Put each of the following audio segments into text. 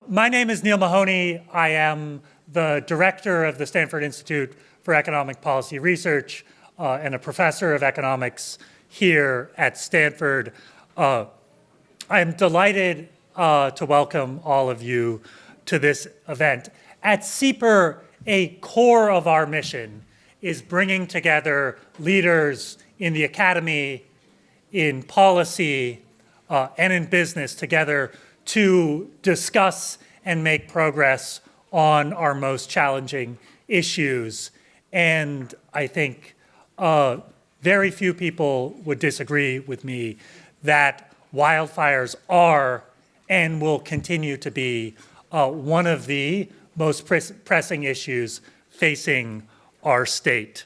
My name is Neil Mahoney. I am the director of the Stanford Institute for Economic Policy Research and a professor of economics here at Stanford. I am delighted to welcome all of you to this event. At SIEPR, a core of our mission is bringing together leaders in the academy, in policy, and in business together to discuss and make progress on our most challenging issues. And I think very few people would disagree with me that wildfires are and will continue to be one of the most pressing issues facing our state.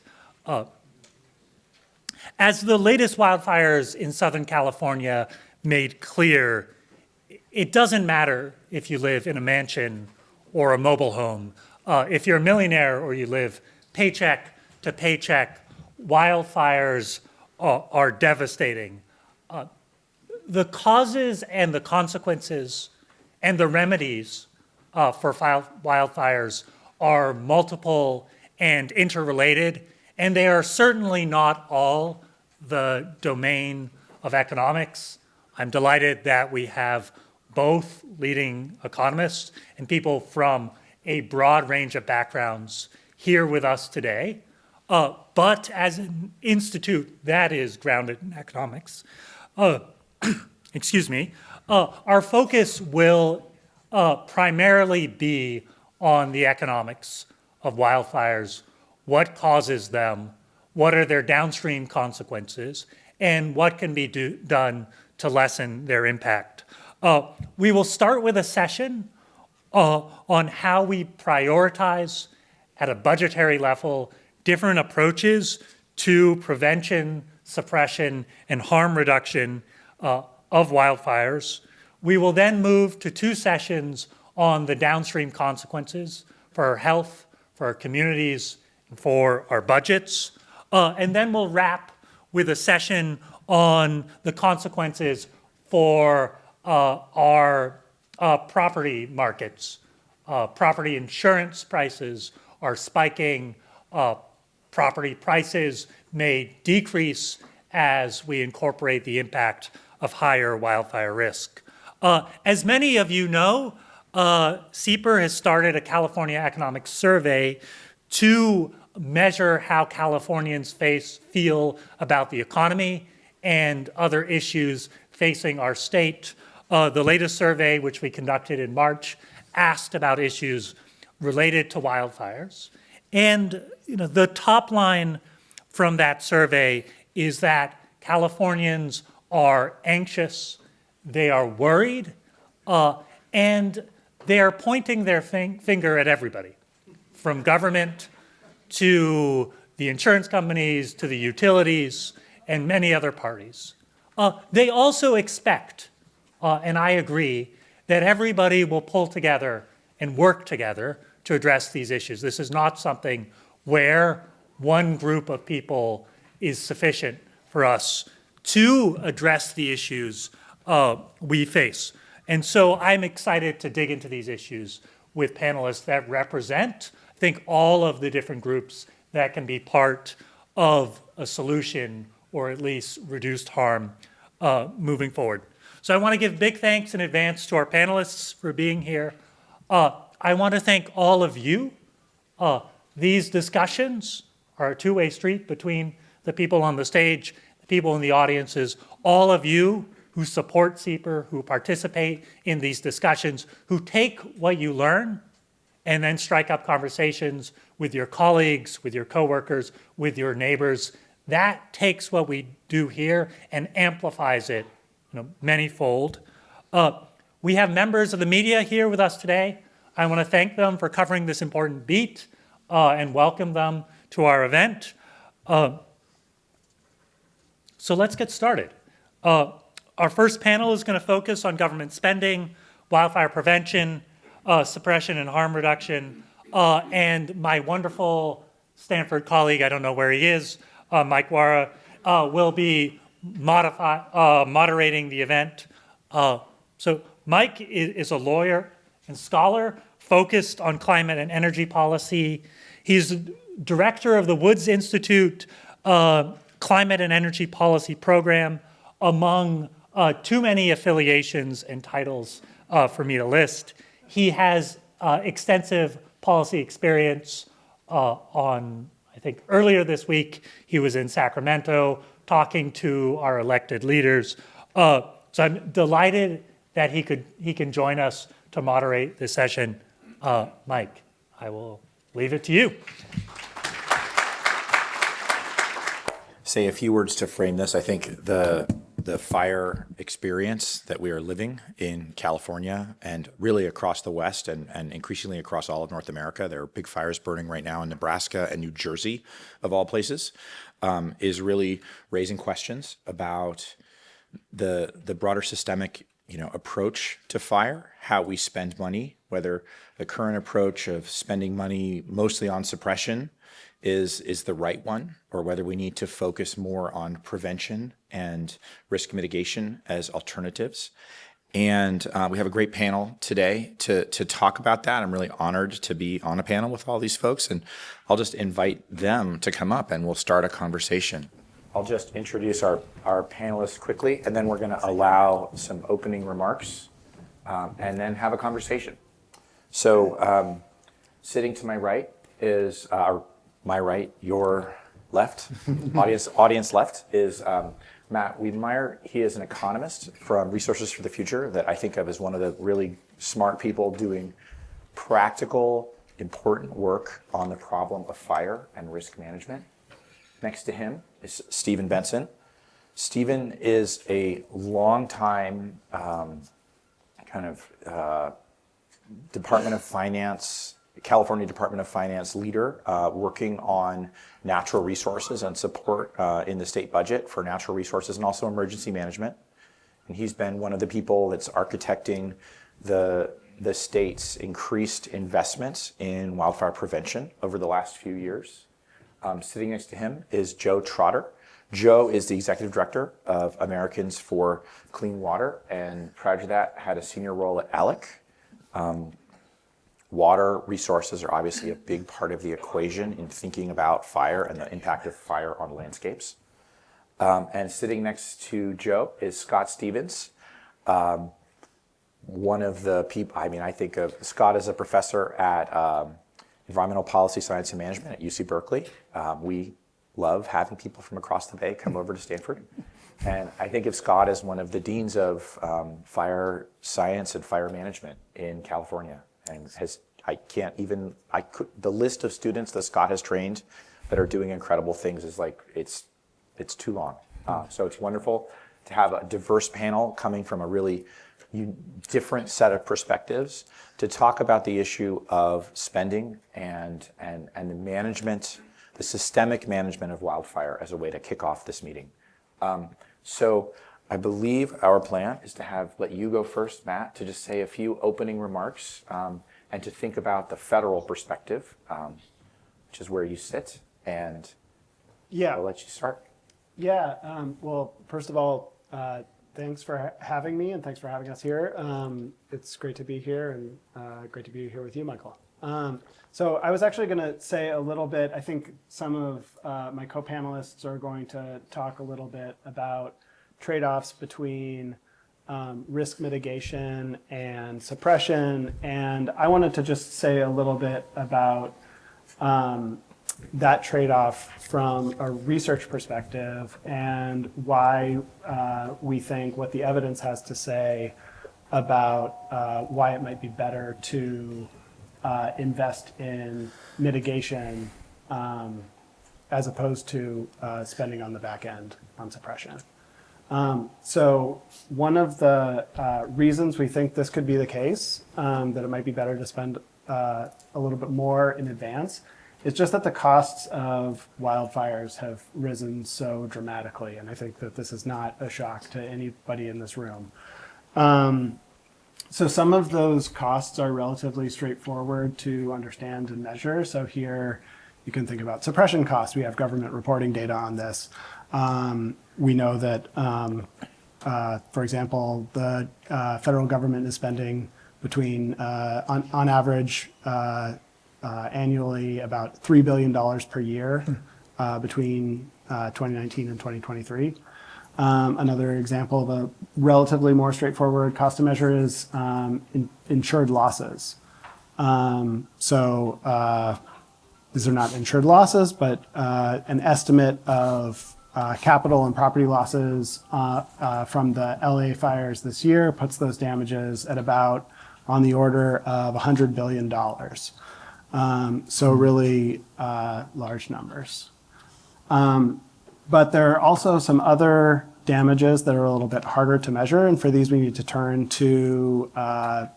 As the latest wildfires in Southern California made clear, it doesn't matter if you live in a mansion or a mobile home. If you're a millionaire or you live paycheck to paycheck, wildfires are devastating. The causes and the consequences and the remedies for wildfires are multiple and interrelated, and they are certainly not all the domain of economics. I'm delighted that we have both leading economists and people from a broad range of backgrounds here with us today. But as an institute that is grounded in economics, our focus will primarily be on the economics of wildfires, what causes them, what are their downstream consequences, and what can be done to lessen their impact. We will start with a session on how we prioritize at a budgetary level different approaches to prevention, suppression, and harm reduction of wildfires. We will then move to two sessions on the downstream consequences for our health, for our communities, and for our budgets. And then we'll wrap with a session on the consequences for our property markets. Property insurance prices are spiking. Property prices may decrease as we incorporate the impact of higher wildfire risk. As many of you know, SIEPR has started a California economic survey to measure how Californians feel about the economy and other issues facing our state. The latest survey, which we conducted in March, asked about issues related to wildfires. And the top line from that survey is that Californians are anxious, they are worried, and they are pointing their finger at everybody, from government to the insurance companies, to the utilities, and many other parties. They also expect, and I agree, that everybody will pull together and work together to address these issues. This is not something where one group of people is sufficient for us to address the issues we face. And so I'm excited to dig into these issues with panelists that represent, I think, all of the different groups that can be part of a solution or at least reduced harm moving forward. So I want to give big thanks in advance to our panelists for being here. I want to thank all of you. These discussions are a two-way street between the people on the stage, the people in the audiences, all of you who support SIEPR, who participate in these discussions, who take what you learn and then strike up conversations with your colleagues, with your coworkers, with your neighbors. That takes what we do here and amplifies it manyfold. We have members of the media here with us today. I want to thank them for covering this important beat and welcome them to our event. So let's get started. Our first panel is going to focus on government spending, wildfire prevention, suppression and harm reduction, and my wonderful Stanford colleague, I don't know where he is, Mike Wara, will be moderating the event. So Mike is a lawyer and scholar focused on climate and energy policy. He's director of the Woods Institute Climate and Energy Policy Program, among too many affiliations and titles for me to list. He has extensive policy experience on, I think earlier this week, he was in Sacramento talking to our elected leaders. So I'm delighted that he can join us to moderate this session. Mike, I will leave it to you. Say a few words to frame this. I think the fire experience that we are living in California and really across the West and increasingly across all of North America, there are big fires burning right now in Nebraska and New Jersey, of all places, is really raising questions about the broader systemic approach to fire, how we spend money, whether the current approach of spending money mostly on suppression is the right one, or whether we need to focus more on prevention and risk mitigation as alternatives. And we have a great panel today to talk about that. I'm really honored to be on a panel with all these folks, and I'll just invite them to come up and we'll start a conversation. I'll just introduce our panelists quickly, and then we're going to allow some opening remarks and then have a conversation. So sitting to my right is, my right, your left, audience left, is Matt Wiedemeyer. He is an economist from Resources for the Future that I think of as one of the really smart people doing practical, important work on the problem of fire and risk management. Next to him is Stephen Benson. Stephen is a longtime Department of Finance, California Department of Finance leader working on natural resources and support in the state budget for natural resources and also emergency management. And he's been one of the people that's architecting the state's increased investments in wildfire prevention over the last few years. Sitting next to him is Joe Trotter. Joe is the executive director of Americans for Clean Water, and prior to that had a senior role at ALEC. Water resources are obviously a big part of the equation in thinking about fire and the impact of fire on landscapes. And sitting next to Joe is Scott Stevens. One of the people, I think of Scott as a professor at Environmental Policy, Science, and Management at UC Berkeley. We love having people from across the Bay come over to Stanford. And I think of Scott as one of the deans of fire science and fire management in California. And the list of students that Scott has trained that are doing incredible things is it's too long. So it's wonderful to have a diverse panel coming from a really different set of perspectives to talk about the issue of spending and the management, the systemic management of wildfire as a way to kick off this meeting. So I believe our plan is to let you go first, Matt, to just say a few opening remarks and to think about the federal perspective, which is where you sit, and I'll let you start. Yeah, well, first of all, thanks for having me, and thanks for having us here. It's great to be here, and great to be here with you, Michael. So I was actually going to say a little bit, I think some of my co-panelists are going to talk a little bit about trade-offs between risk mitigation and suppression, and I wanted to just say a little bit about that trade-off from a research perspective and why we think what the evidence has to say about why it might be better to invest in mitigation as opposed to spending on the back end on suppression. So one of the reasons we think this could be the case, that it might be better to spend a little bit more in advance, is just that the costs of wildfires have risen so dramatically, and I think that this is not a shock to anybody in this room. So some of those costs are relatively straightforward to understand and measure. So here you can think about suppression costs. We have government reporting data on this. We know that, for example, the federal government is spending between, on average, annually about $3 billion per year between 2019 and 2023. Another example of a relatively more straightforward cost to measure is insured losses. These are not insured losses, but an estimate of capital and property losses from the LA fires this year puts those damages at about on the order of $100 billion. So really large numbers. But there are also some other damages that are a little bit harder to measure, and for these we need to turn to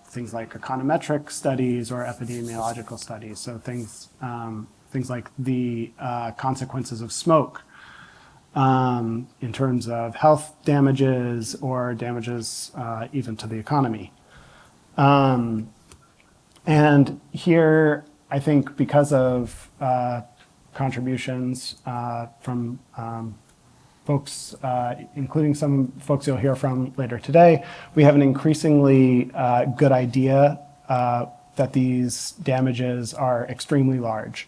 things like econometric studies or epidemiological studies. So things like the consequences of smoke in terms of health damages or damages even to the economy. And here, I think because of contributions from folks, including some folks you'll hear from later today, we have an increasingly good idea that these damages are extremely large.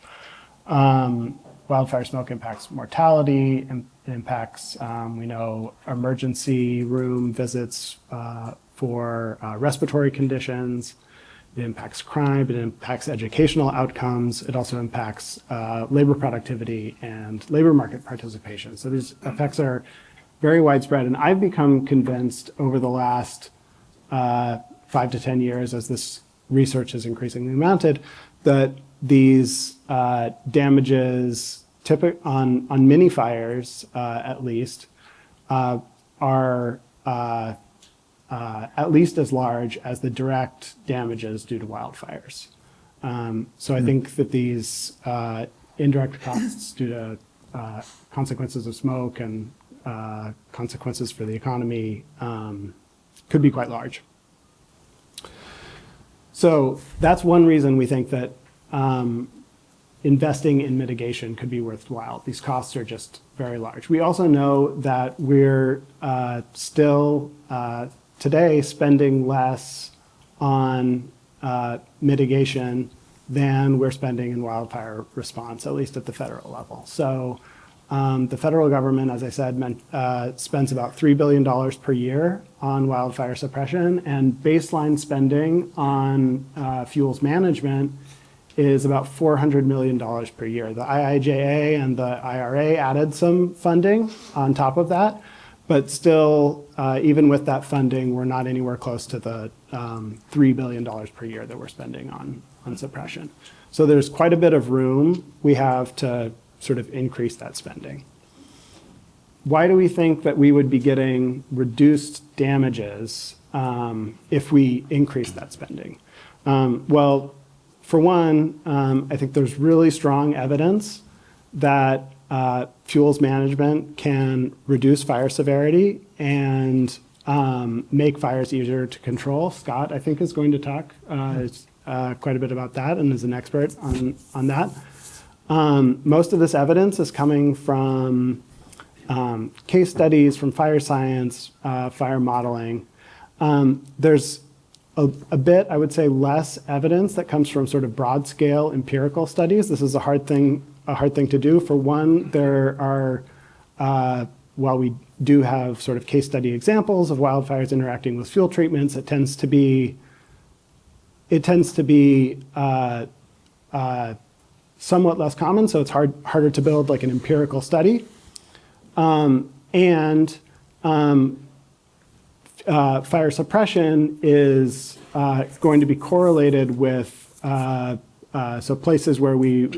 Wildfire smoke impacts mortality, it impacts, we know, emergency room visits for respiratory conditions. It impacts crime, it impacts educational outcomes. It also impacts labor productivity and labor market participation. So these effects are very widespread. And I've become convinced over the last 5 to 10 years, as this research has increasingly mounted, that these damages on mini fires, at least, are at least as large as the direct damages due to wildfires. So I think that these indirect costs due to consequences of smoke and consequences for the economy could be quite large. So that's one reason we think that investing in mitigation could be worthwhile. These costs are just very large. We also know that we're still today spending less on mitigation than we're spending in wildfire response, at least at the federal level. So the federal government, as I said, spends about $3 billion per year on wildfire suppression, and baseline spending on fuels management is about $400 million per year. The IIJA and the IRA added some funding on top of that, but still, even with that funding, we're not anywhere close to the $3 billion per year that we're spending on suppression. So there's quite a bit of room we have to sort of increase that spending. Why do we think that we would be getting reduced damages if we increase that spending? Well, for one, I think there's really strong evidence that fuels management can reduce fire severity and make fires easier to control. Scott, I think, is going to talk quite a bit about that and is an expert on that. Most of this evidence is coming from case studies, from fire science, fire modeling. There's a bit, I would say, less evidence that comes from sort of broad scale empirical studies. This is a hard thing to do. For one, there are, while we do have sort of case study examples of wildfires interacting with fuel treatments, it tends to be somewhat less common, so it's harder to build like an empirical study. Fire suppression is going to be correlated with, so places where we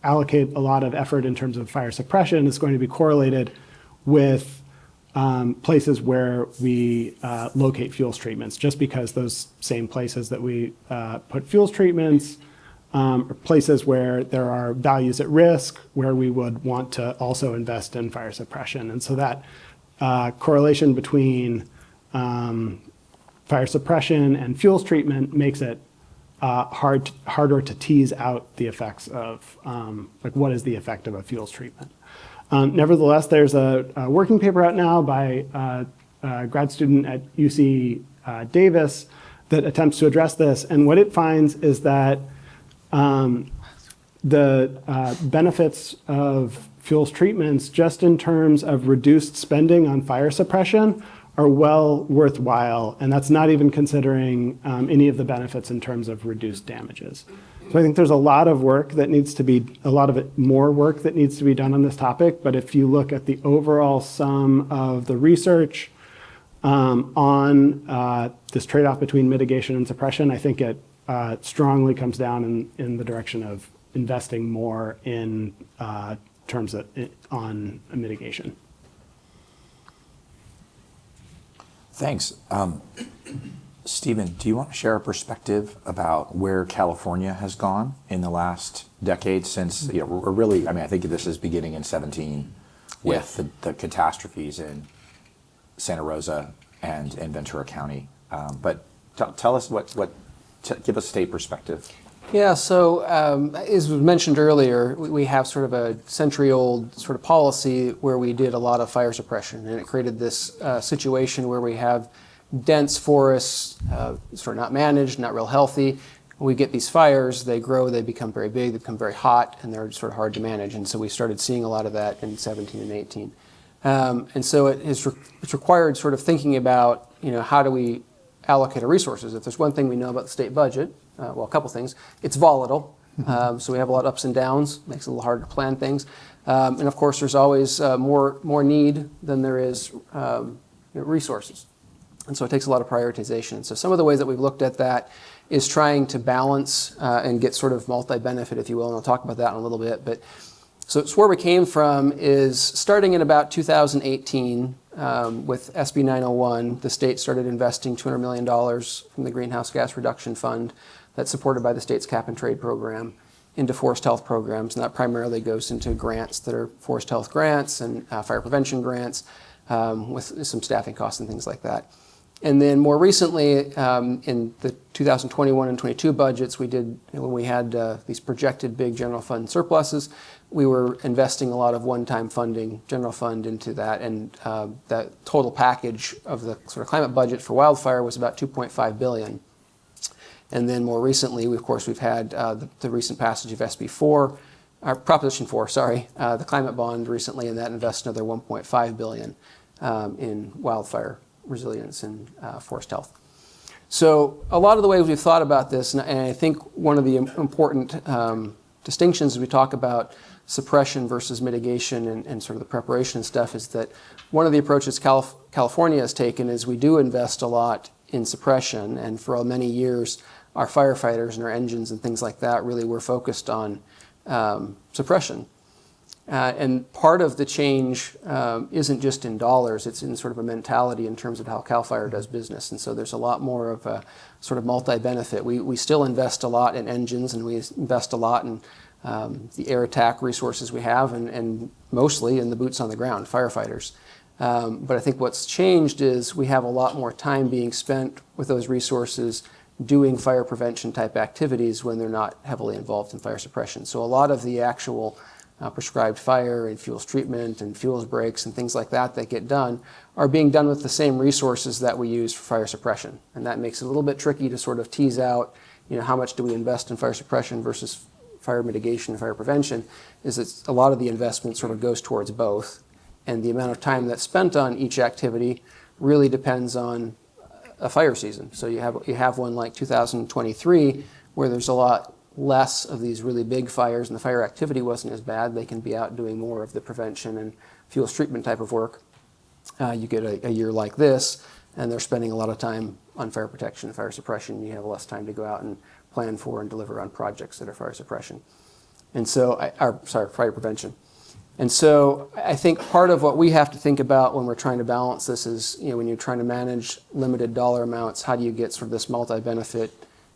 allocate a lot of effort in terms of fire suppression is going to be correlated with places where we locate fuels treatments, just because those same places that we put fuels treatments are places where there are values at risk, where we would want to also invest in fire suppression. And so that correlation between fire suppression and fuels treatment makes it harder to tease out the effects of, like, what is the effect of a fuels treatment. Nevertheless, there's a working paper out now by a grad student at UC Davis that attempts to address this. And what it finds is that the benefits of fuels treatments, just in terms of reduced spending on fire suppression, are well worthwhile. And that's not even considering any of the benefits in terms of reduced damages. So I think there's a lot of work that needs to be, more work that needs to be done on this topic. But if you look at the overall sum of the research on this trade-off between mitigation and suppression, I think it strongly comes down in the direction of investing more in terms of on mitigation. Thanks. Stephen, do you want to share a perspective about where California has gone in the last decade since, we're really, I think this is beginning in 17 with the catastrophes in Santa Rosa and Ventura County. But tell us give us state perspective. Yeah, so as was mentioned earlier, we have sort of a century-old sort of policy where we did a lot of fire suppression, and it created this situation where we have dense forests, sort of not managed, not real healthy. We get these fires, they grow, they become very big, they become very hot, and they're sort of hard to manage. And so we started seeing a lot of that in 17 and 18. And so it's required sort of thinking about, how do we allocate our resources? If there's one thing we know about the state budget, well, a couple things. It's volatile, so we have a lot of ups and downs. Makes it a little harder to plan things. And of course, there's always more need than there is resources. And so it takes a lot of prioritization. So some of the ways that we've looked at that is trying to balance and get sort of multi-benefit, if you will, and I'll talk about that in a little bit. But so it's where we came from is starting in about 2018 with SB 901, the state started investing $200 million from the Greenhouse Gas Reduction Fund that's supported by the state's cap and trade program into forest health programs. And that primarily goes into grants that are forest health grants and fire prevention grants with some staffing costs and things like that. And then more recently, in the 2021 and 22 budgets, we did, when we had these projected big general fund surpluses, we were investing a lot of one-time funding, general fund into that. And that total package of the sort of climate budget for wildfire was about $2.5 billion. And then more recently, we've had the recent passage of SB 4, Proposition 4, the climate bond recently, and that invests another $1.5 billion in wildfire resilience and forest health. So a lot of the ways we've thought about this, and I think one of the important distinctions as we talk about suppression versus mitigation and sort of the preparation and stuff is that one of the approaches California has taken is we do invest a lot in suppression, and for many years our firefighters and our engines and things like that really were focused on suppression. And part of the change isn't just in dollars, it's in sort of a mentality in terms of how CAL FIRE does business. And so there's a lot more of a sort of multi-benefit. We still invest a lot in engines, and we invest a lot in the air attack resources we have, and mostly in the boots on the ground, firefighters. But I think what's changed is we have a lot more time being spent with those resources doing fire prevention type activities when they're not heavily involved in fire suppression. So a lot of the actual prescribed fire and fuels treatment and fuels breaks and things like that get done are being done with the same resources that we use for fire suppression. And that makes it a little bit tricky to sort of tease out, how much do we invest in fire suppression versus fire mitigation and fire prevention, is that a lot of the investment sort of goes towards both. And the amount of time that's spent on each activity really depends on a fire season. So you have one like 2023 where there's a lot less of these really big fires and the fire activity wasn't as bad. They can be out doing more of the prevention and fuels treatment type of work. You get a year like this, and they're spending a lot of time on fire protection and fire suppression. You have less time to go out and plan for and deliver on projects that are fire suppression. And so, fire prevention. And so I think part of what we have to think about when we're trying to balance this is, when you're trying to manage limited dollar amounts, how do you get sort of this multi-benefit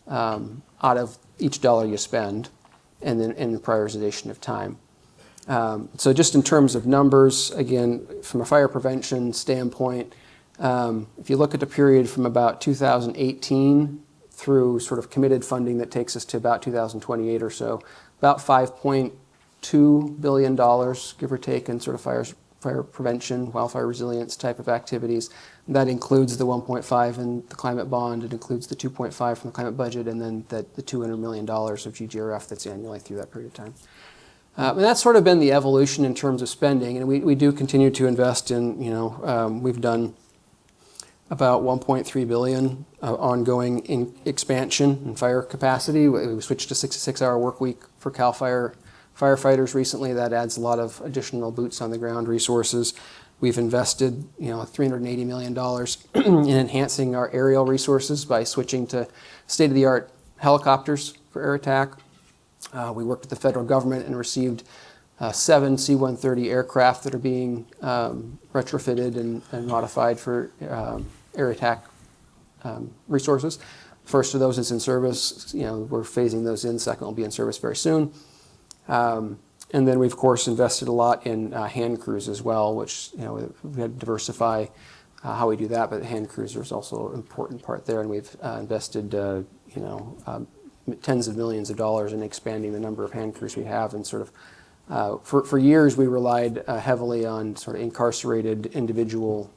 out of each dollar you spend, and then in the prioritization of time. So just in terms of numbers, again, from a fire prevention standpoint, if you look at the period from about 2018 through sort of committed funding that takes us to about 2028 or so, about $5.2 billion, give or take, in sort of fire fire prevention, wildfire resilience type of activities. That includes the 1.5 in the climate bond. It includes the 2.5 from the climate budget, and then the $200 million of GGRF that's annually through that period of time. And that's sort of been the evolution in terms of spending. And we do continue to invest in, we've done about $1.3 billion ongoing in expansion in fire capacity. We switched to 66-hour work week for CAL FIRE firefighters recently. That adds a lot of additional boots on the ground resources. We've invested, $380 million in enhancing our aerial resources by switching to state-of-the-art helicopters for air attack. We worked with the federal government and received 7 C-130 aircraft that are being retrofitted and modified for air attack resources. First of those is in service. We're phasing those in. Second will be in service very soon. And then we've, of course, invested a lot in hand crews as well, which, we had to diversify how we do that, but hand crews is also an important part there. And we've invested, tens of millions of dollars in expanding the number of hand crews we have. And sort of, for years, we relied heavily on sort of incarcerated individual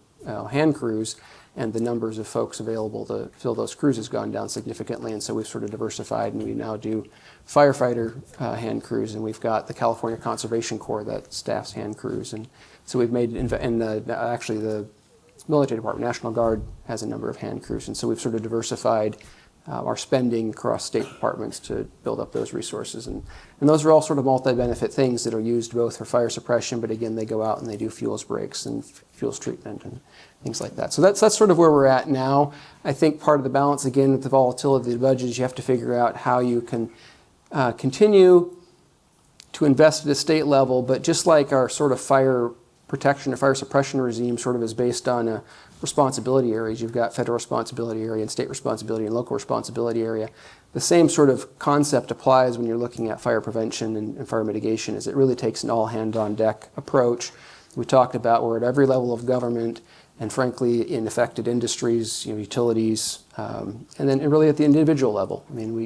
hand crews, and the numbers of folks available to fill those crews has gone down significantly. And so we've sort of diversified, and we now do firefighter hand crews, and we've got the California Conservation Corps that staffs hand crews. And so we've made, actually the military department, National Guard, has a number of hand crews. And so we've sort of diversified our spending across state departments to build up those resources. And those are all sort of multi-benefit things that are used both for fire suppression, but again, they go out and they do fuels breaks and fuels treatment and things like that. So that's sort of where we're at now. I think part of the balance, again, with the volatility of the budget is you have to figure out how you can continue to invest at a state level, but just like our sort of fire protection or fire suppression regime sort of is based on responsibility areas. You've got federal responsibility area and state responsibility and local responsibility area. The same sort of concept applies when you're looking at fire prevention and fire mitigation, is it really takes an all-hand-on-deck approach. We talked about we're at every level of government, and frankly, in affected industries, utilities, and then really at the individual level. I mean,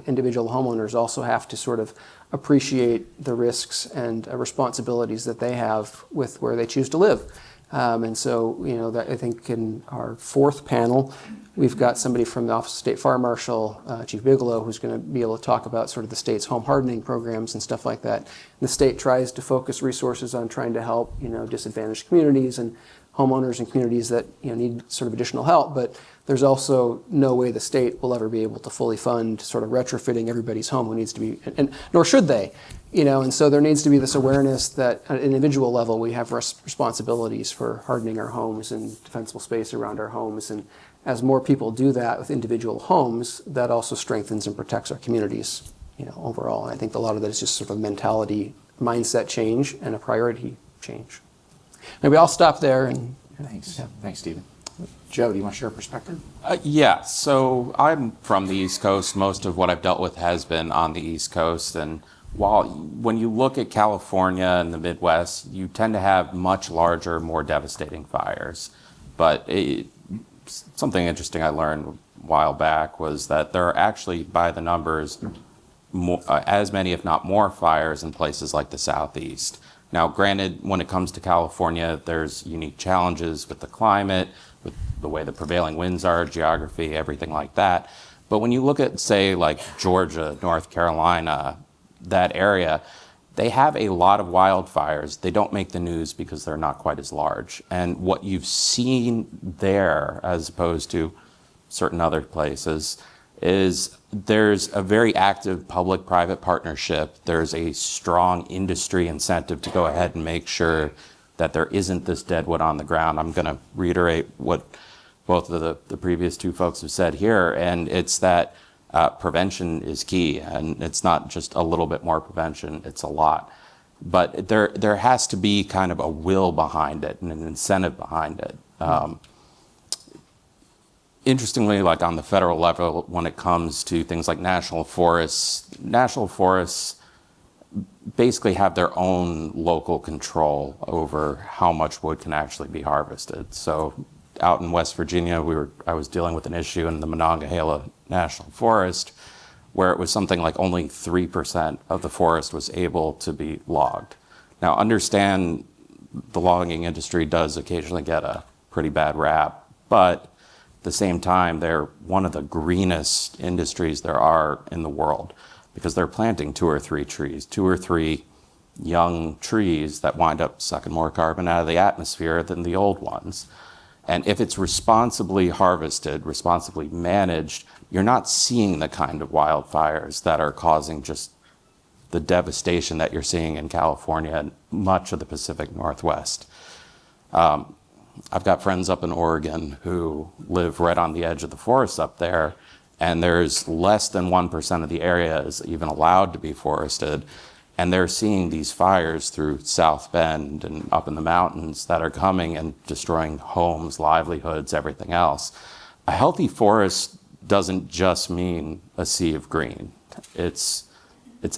individual homeowners also have to sort of appreciate the risks and responsibilities that they have with where they choose to live. And so, that I think in our fourth panel, we've got somebody from the Office of State Fire Marshal, Chief Bigelow, who's going to be able to talk about sort of the state's home hardening programs and stuff like that. And the state tries to focus resources on trying to help, disadvantaged communities and homeowners and communities that need sort of additional help. But there's also no way the state will ever be able to fully fund sort of retrofitting everybody's home who needs to be, and nor should they. And so there needs to be this awareness that at an individual level we have responsibilities for hardening our homes and defensible space around our homes. And as more people do that with individual homes, that also strengthens and protects our communities, overall. And I think a lot of that is just sort of mentality, mindset change, and a priority change. Maybe I'll stop there. And Thanks. Yeah. Thanks, Stephen. Joe, do you want to share a perspective? Yeah, so I'm from the East Coast. Most of what I've dealt with has been on the East Coast. And when you look at California and the Midwest, you tend to have much larger, more devastating fires. But something interesting I learned a while back was that there are actually, by the numbers, as many, if not more, fires in places like the Southeast. Now, granted, when it comes to California, there's unique challenges with the climate, with the way the prevailing winds are, geography, everything like that. But when you look at, say, like Georgia, North Carolina, that area, they have a lot of wildfires. They don't make the news because they're not quite as large. And what you've seen there, as opposed to certain other places, is there's a very active public-private partnership. There's a strong industry incentive to go ahead and make sure that there isn't this deadwood on the ground. I'm going to reiterate what both of the previous two folks have said here, and it's that prevention is key, and it's not just a little bit more prevention, it's a lot. But there has to be kind of a will behind it and an incentive behind it. Interestingly, like on the federal level, when it comes to things like national forests basically have their own local control over how much wood can actually be harvested. So out in West Virginia, I was dealing with an issue in the Monongahela National Forest where it was something like only 3% of the forest was able to be logged. Now understand the logging industry does occasionally get a pretty bad rap, but at the same time, they're one of the greenest industries there are in the world because they're planting 2 or 3 trees, 2 or 3 young trees that wind up sucking more carbon out of the atmosphere than the old ones. And if it's responsibly harvested, responsibly managed, you're not seeing the kind of wildfires that are causing just the devastation that you're seeing in California and much of the Pacific Northwest. I've got friends up in Oregon who live right on the edge of the forest up there, and there's less than 1% of the area is even allowed to be forested. And they're seeing these fires through South Bend and up in the mountains that are coming and destroying homes, livelihoods, everything else. A healthy forest doesn't just mean a sea of green. It's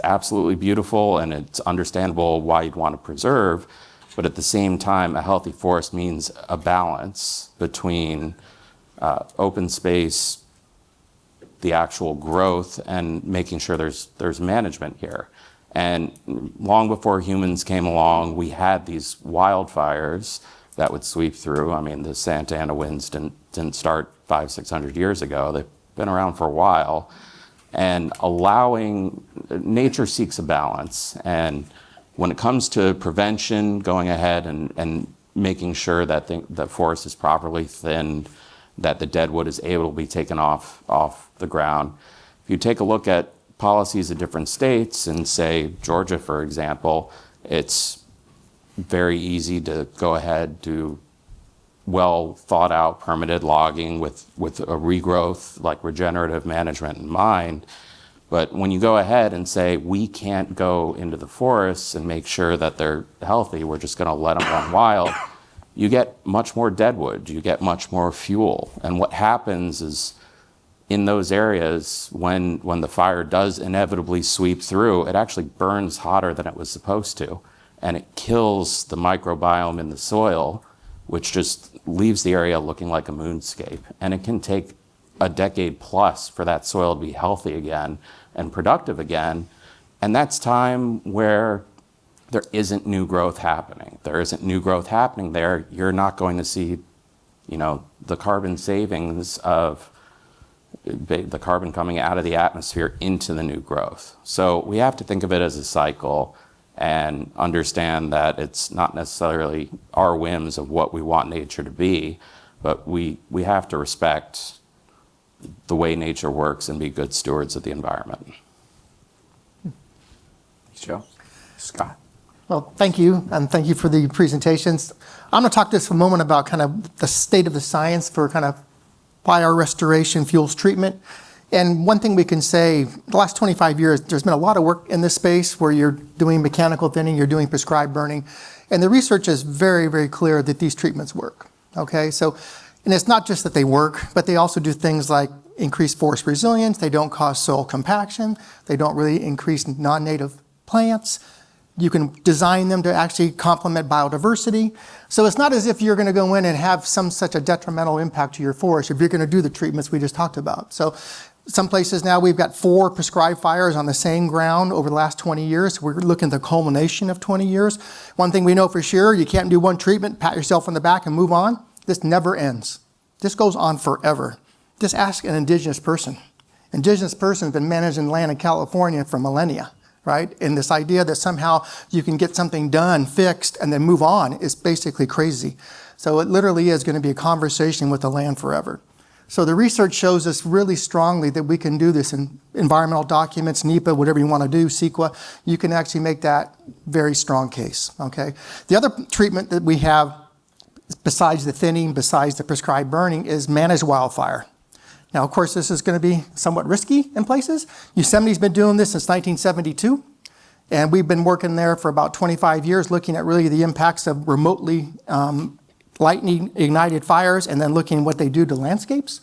absolutely beautiful, and it's understandable why you'd want to preserve, but at the same time, a healthy forest means a balance between open space, the actual growth, and making sure there's management here. And long before humans came along, we had these wildfires that would sweep through. I mean, the Santa Ana winds didn't start 500-600 years ago. They've been around for a while. And nature seeks a balance. And when it comes to prevention, going ahead and making sure that the forest is properly thinned, that the dead wood is able to be taken off the ground. If you take a look at policies of different states, and say Georgia, for example, it's very easy to go ahead, do well thought out permitted logging with a regrowth, like regenerative management in mind. But when you go ahead and say, we can't go into the forests and make sure that they're healthy, we're just gonna let them run wild, you get much more deadwood, you get much more fuel. And what happens is, in those areas, when the fire does inevitably sweep through, it actually burns hotter than it was supposed to. And it kills the microbiome in the soil, which just leaves the area looking like a moonscape. And it can take a decade plus for that soil to be healthy again and productive again. And that's time where there isn't new growth happening. There isn't new growth happening there. You're not going to see, the carbon savings of the carbon coming out of the atmosphere into the new growth. So we have to think of it as a cycle and understand that it's not necessarily our whims of what we want nature to be, but we have to respect the way nature works and be good stewards of the environment. Thanks, Joe. Scott. Well, thank you, and thank you for the presentations. I'm going to talk just for a moment about kind of the state of the science for kind of fire restoration, fuels treatment. And one thing we can say, the last 25 years, there's been a lot of work in this space where you're doing mechanical thinning, you're doing prescribed burning, and the research is very, very clear that these treatments work, okay? So, and it's not just that they work, but they also do things like increase forest resilience, they don't cause soil compaction, they don't really increase non-native plants, you can design them to actually complement biodiversity. So it's not as if you're going to go in and have such a detrimental impact to your forest if you're going to do the treatments we just talked about. So some places now we've got 4 prescribed fires on the same ground over the last 20 years. We're looking at the culmination of 20 years. One thing we know for sure, you can't do one treatment, pat yourself on the back and move on. This never ends. This goes on forever. Just ask an indigenous person. Indigenous person has been managing land in California for millennia. Right? And this idea that somehow you can get something done, fixed, and then move on is basically crazy. So it literally is going to be a conversation with the land forever. So the research shows us really strongly that we can do this in environmental documents, NEPA, whatever you want to do, CEQA, you can actually make that very strong case, okay? The other treatment that we have, besides the thinning, besides the prescribed burning, is managed wildfire. Now, of course, this is going to be somewhat risky in places. Yosemite's been doing this since 1972, and we've been working there for about 25 years looking at really the impacts of remotely lightning-ignited fires and then looking at what they do to landscapes.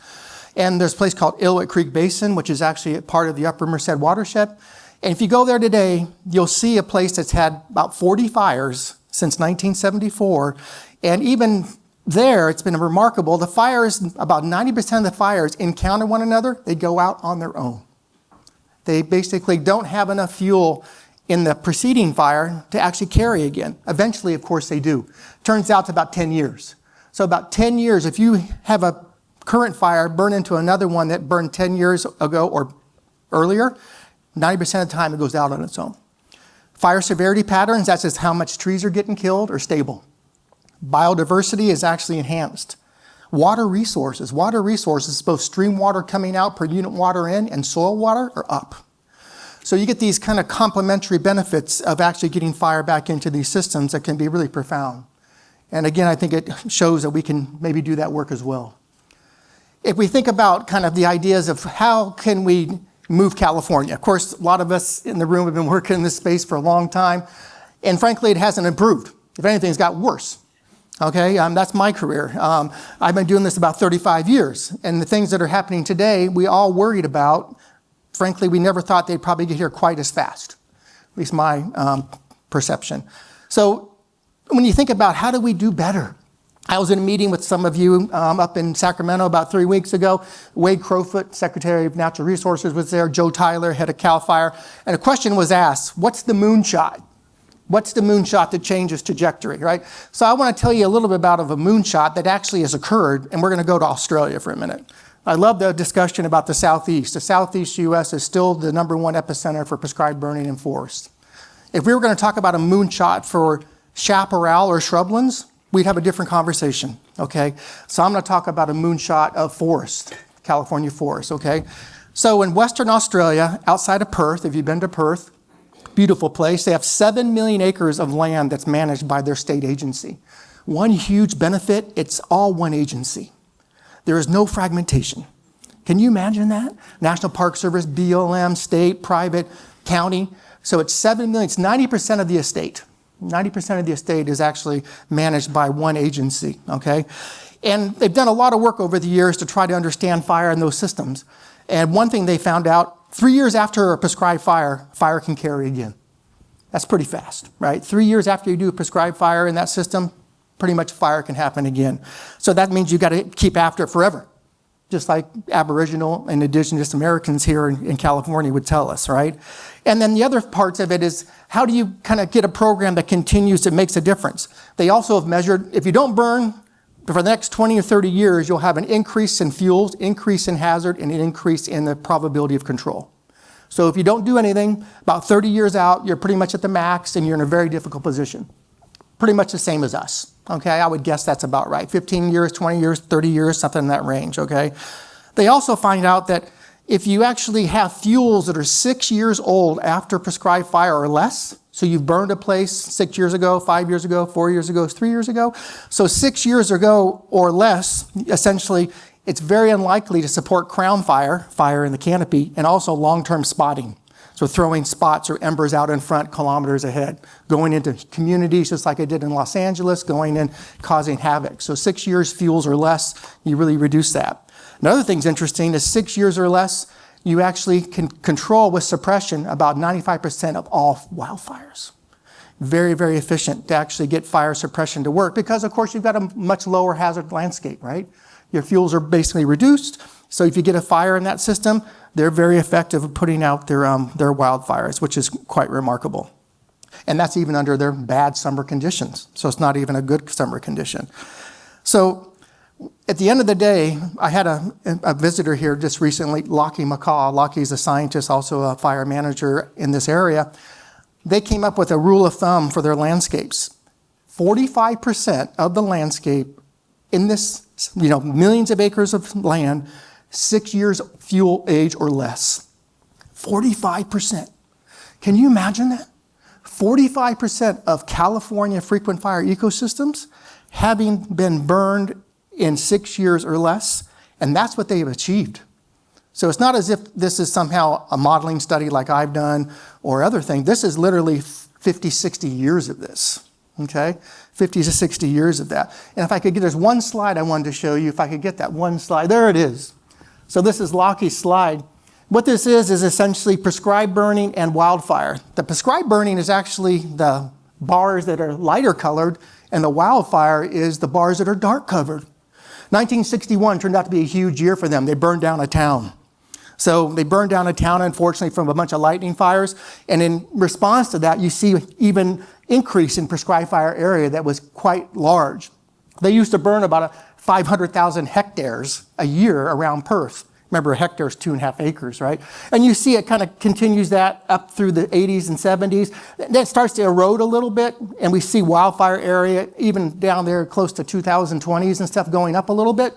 And there's a place called Illilouette Creek Basin, which is actually a part of the Upper Merced watershed. And if you go there today, you'll see a place that's had about 40 fires since 1974, and even there, it's been remarkable. The fires, about 90% of the fires encounter one another, they go out on their own. They basically don't have enough fuel in the preceding fire to actually carry again. Eventually, of course, they do. Turns out it's about 10 years. So about 10 years, if you have a current fire burn into another one that burned 10 years ago or earlier, 90% of the time it goes out on its own. Fire severity patterns, that's just how much trees are getting killed, are stable. Biodiversity is actually enhanced. Water resources, both stream water coming out per unit water in and soil water are up. So you get these kind of complementary benefits of actually getting fire back into these systems that can be really profound. And again, I think it shows that we can maybe do that work as well. If we think about kind of the ideas of how can we move California, of course, a lot of us in the room have been working in this space for a long time, and frankly, it hasn't improved. If anything, it's got worse. Okay, that's my career. I've been doing this about 35 years, and the things that are happening today, we all worried about. Frankly, we never thought they'd probably get here quite as fast, at least my perception. So when you think about how do we do better, I was in a meeting with some of you up in Sacramento about 3 weeks ago. Wade Crowfoot, Secretary of Natural Resources, was there. Joe Tyler, head of CAL FIRE. And a question was asked, what's the moonshot? What's the moonshot that changes trajectory, right? So I want to tell you a little bit about a moonshot that actually has occurred, and we're going to go to Australia for a minute. I love the discussion about the Southeast. The Southeast U.S. is still the #1 epicenter for prescribed burning in forests. If we were going to talk about a moonshot for chaparral or shrublands, we'd have a different conversation, okay? So I'm going to talk about a moonshot of forest, California forest, okay? So in Western Australia, outside of Perth, if you've been to Perth, beautiful place, they have 7 million acres of land that's managed by their state agency. One huge benefit, it's all one agency. There is no fragmentation. Can you imagine that? National Park Service, BLM, state, private, county. So it's 7 million, it's 90% of the estate. 90% of the estate is actually managed by one agency, okay? And they've done a lot of work over the years to try to understand fire in those systems. And one thing they found out, 3 years after a prescribed fire, fire can carry again. That's pretty fast, right? 3 years after you do a prescribed fire in that system, pretty much fire can happen again. So that means you've got to keep after it forever, just like Aboriginal and Indigenous Americans here in California would tell us, right? And then the other parts of it is, how do you kind of get a program that continues, that makes a difference? They also have measured, if you don't burn for the next 20 or 30 years, you'll have an increase in fuels, increase in hazard, and an increase in the probability of control. So if you don't do anything, about 30 years out, you're pretty much at the max and you're in a very difficult position. Pretty much the same as us, okay? I would guess that's about right. 15 years, 20 years, 30 years, something in that range, okay? They also find out that if you actually have fuels that are 6 years old after prescribed fire or less, so you've burned a place 6 years ago, 5 years ago, 4 years ago, 3 years ago, so 6 years ago or less, essentially, it's very unlikely to support crown fire, fire in the canopy, and also long-term spotting. So throwing spots or embers out in front kilometers ahead, going into communities just like I did in Los Angeles, going in, causing havoc. So 6 years fuels or less, you really reduce that. Another thing's interesting is 6 years or less, you actually can control with suppression about 95% of all wildfires. Very, very efficient to actually get fire suppression to work because, of course, you've got a much lower hazard landscape, right? Your fuels are basically reduced. So if you get a fire in that system, they're very effective at putting out their wildfires, which is quite remarkable. And that's even under their bad summer conditions. So it's not even a good summer condition. So at the end of the day, I had a visitor here just recently, Lockie McCaw. Lockie's a scientist, also a fire manager in this area. They came up with a rule of thumb for their landscapes. 45% of the landscape in this, millions of acres of land, 6 years fuel age or less. 45%. Can you imagine that? 45% of California frequent fire ecosystems having been burned in 6 years or less, and that's what they've achieved. So it's not as if this is somehow a modeling study like I've done or other thing. This is literally 50, 60 years of this, okay? 50 to 60 years of that. And if I could get, there's one slide I wanted to show you. If I could get that one slide, there it is. So this is Lockie's slide. What this is essentially prescribed burning and wildfire. The prescribed burning is actually the bars that are lighter colored, and the wildfire is the bars that are dark covered. 1961 turned out to be a huge year for them. They burned down a town. So they burned down a town, unfortunately, from a bunch of lightning fires. And in response to that, you see even increase in prescribed fire area that was quite large. They used to burn about 500,000 hectares a year around Perth. Remember, a hectare is 2.5 acres, right? And you see it kind of continues that up through the 80s and 70s. Then it starts to erode a little bit, and we see wildfire area even down there close to 2020s and stuff going up a little bit.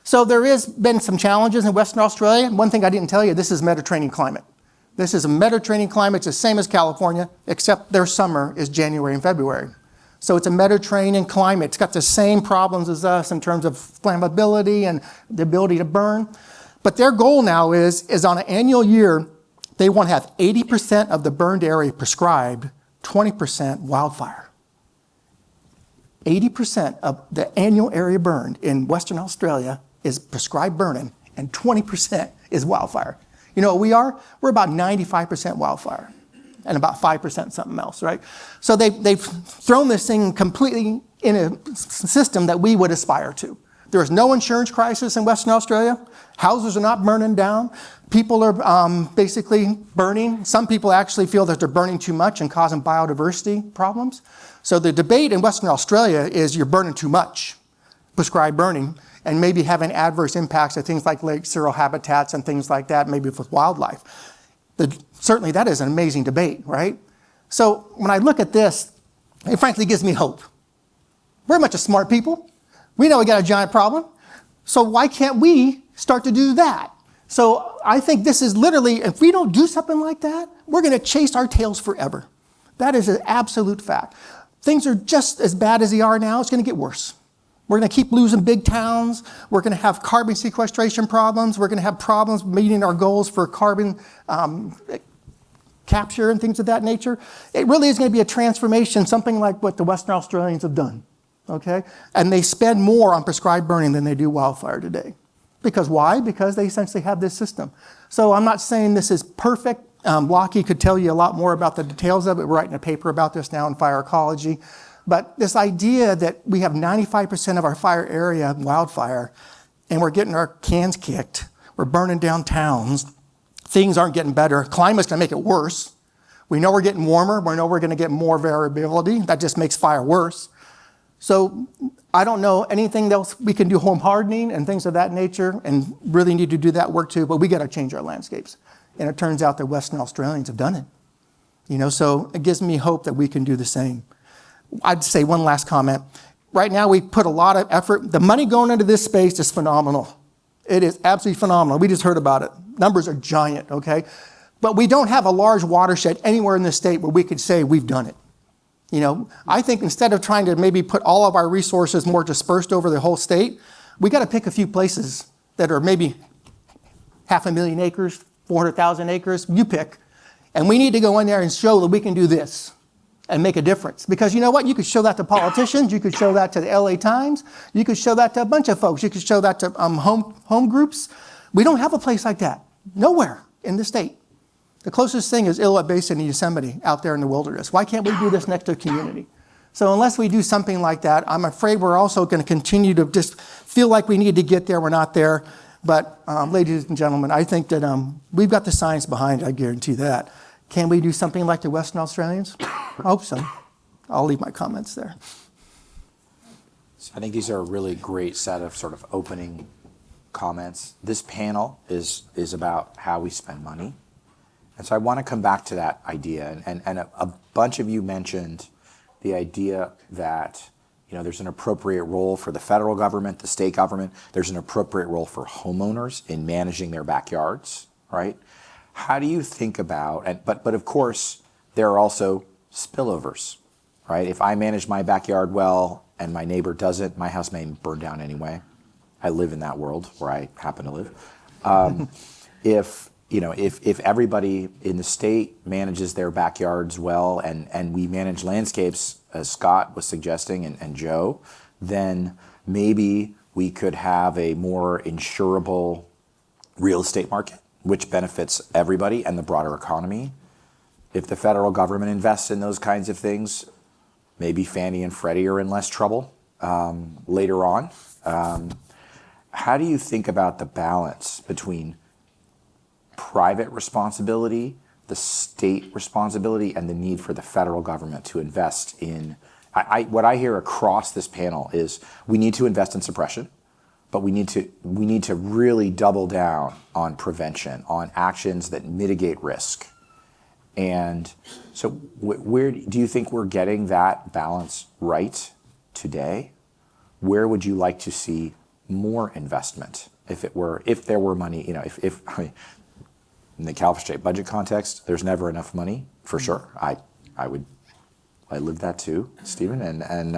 So there has been some challenges in Western Australia. One thing I didn't tell you, this is Mediterranean climate. This is a Mediterranean climate. It's the same as California, except their summer is January and February. So it's a Mediterranean climate. It's got the same problems as us in terms of flammability and the ability to burn. But their goal now is on an annual year, they want to have 80% of the burned area prescribed, 20% wildfire. 80% of the annual area burned in Western Australia is prescribed burning, and 20% is wildfire. You know what we are? We're about 95% wildfire and about 5% something else, right? So they've thrown this thing completely in a system that we would aspire to. There is no insurance crisis in Western Australia. Houses are not burning down. People are basically burning. Some people actually feel that they're burning too much and causing biodiversity problems. So the debate in Western Australia is you're burning too much, prescribed burning, and maybe having adverse impacts of things like lake surreal habitats and things like that, maybe with wildlife. Certainly that is an amazing debate, right? So when I look at this, it frankly gives me hope. We're a bunch of smart people. We know we got a giant problem. So why can't we start to do that? So I think this is literally, if we don't do something like that, we're going to chase our tails forever. That is an absolute fact. Things are just as bad as they are now. It's going to get worse. We're going to keep losing big towns. We're going to have carbon sequestration problems. We're going to have problems meeting our goals for carbon capture and things of that nature. It really is going to be a transformation, something like what the Western Australians have done. Okay? And they spend more on prescribed burning than they do wildfire today. Because why? Because they essentially have this system. So I'm not saying this is perfect. Lockie could tell you a lot more about the details of it. We're writing a paper about this now in fire ecology. But this idea that we have 95% of our fire area wildfire, and we're getting our cans kicked, we're burning down towns, things aren't getting better, climate's gonna make it worse. We know we're getting warmer, we know we're gonna get more variability, that just makes fire worse. So I don't know anything else we can do, home hardening and things of that nature, and really need to do that work too, but we gotta change our landscapes. And it turns out that Western Australians have done it. You know, so it gives me hope that we can do the same. I'd say one last comment. Right now we put a lot of effort. The money going into this space is phenomenal. It is absolutely phenomenal. We just heard about it. Numbers are giant, okay? But we don't have a large watershed anywhere in the state where we could say we've done it. You know, I think instead of trying to maybe put all of our resources more dispersed over the whole state, we got to pick a few places that are maybe 500,000 acres, 400,000 acres, you pick. And we need to go in there and show that we can do this and make a difference. Because you know what? You could show that to politicians. You could show that to the LA Times. You could show that to a bunch of folks. You could show that to home groups. We don't have a place like that. Nowhere in the state. The closest thing is Illilouette Basin in Yosemite out there in the wilderness. Why can't we do this next to a community? So unless we do something like that, I'm afraid we're also going to continue to just feel like we need to get there. We're not there. But ladies and gentlemen, I think that we've got the science behind it. I guarantee that. Can we do something like the Western Australians? I hope so. I'll leave my comments there. So I think these are a really great set of sort of opening comments. This panel is about how we spend money. And so I want to come back to that idea. And a bunch of you mentioned the idea that, you know, there's an appropriate role for the federal government, the state government. There's an appropriate role for homeowners in managing their backyards, right? How do you think about, but of course, there are also spillovers, right? If I manage my backyard well and my neighbor doesn't, my house may burn down anyway. I live in that world where I happen to live. If everybody in the state manages their backyards well and we manage landscapes, as Scott was suggesting and Joe, then maybe we could have a more insurable real estate market, which benefits everybody and the broader economy. If the federal government invests in those kinds of things, maybe Fannie and Freddie are in less trouble later on. How do you think about the balance between private responsibility, the state responsibility, and the need for the federal government to invest in. What I hear across this panel is we need to invest in suppression, but we need to really double down on prevention, on actions that mitigate risk. And so where do you think we're getting that balance right today? Where would you like to see more investment if there were money, I mean, in the California state budget context, there's never enough money, for sure. I live that too, Stephen, and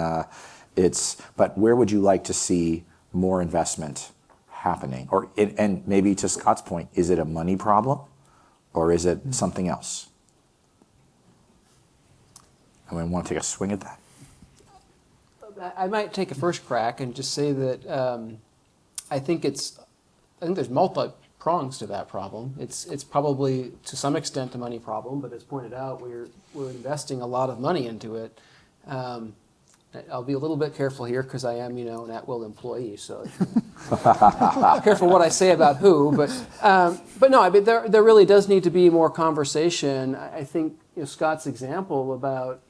but where would you like to see more investment happening? And maybe to Scott's point, is it a money problem or is it something else? I mean, want to take a swing at that? I might take a first crack and just say that I think there's multiple prongs to that problem. It's probably to some extent a money problem, but as pointed out, we're investing a lot of money into it. I'll be a little bit careful here because I am, an at-will employee, so careful what I say about who. But no, I mean there really does need to be more conversation. I think Scott's example about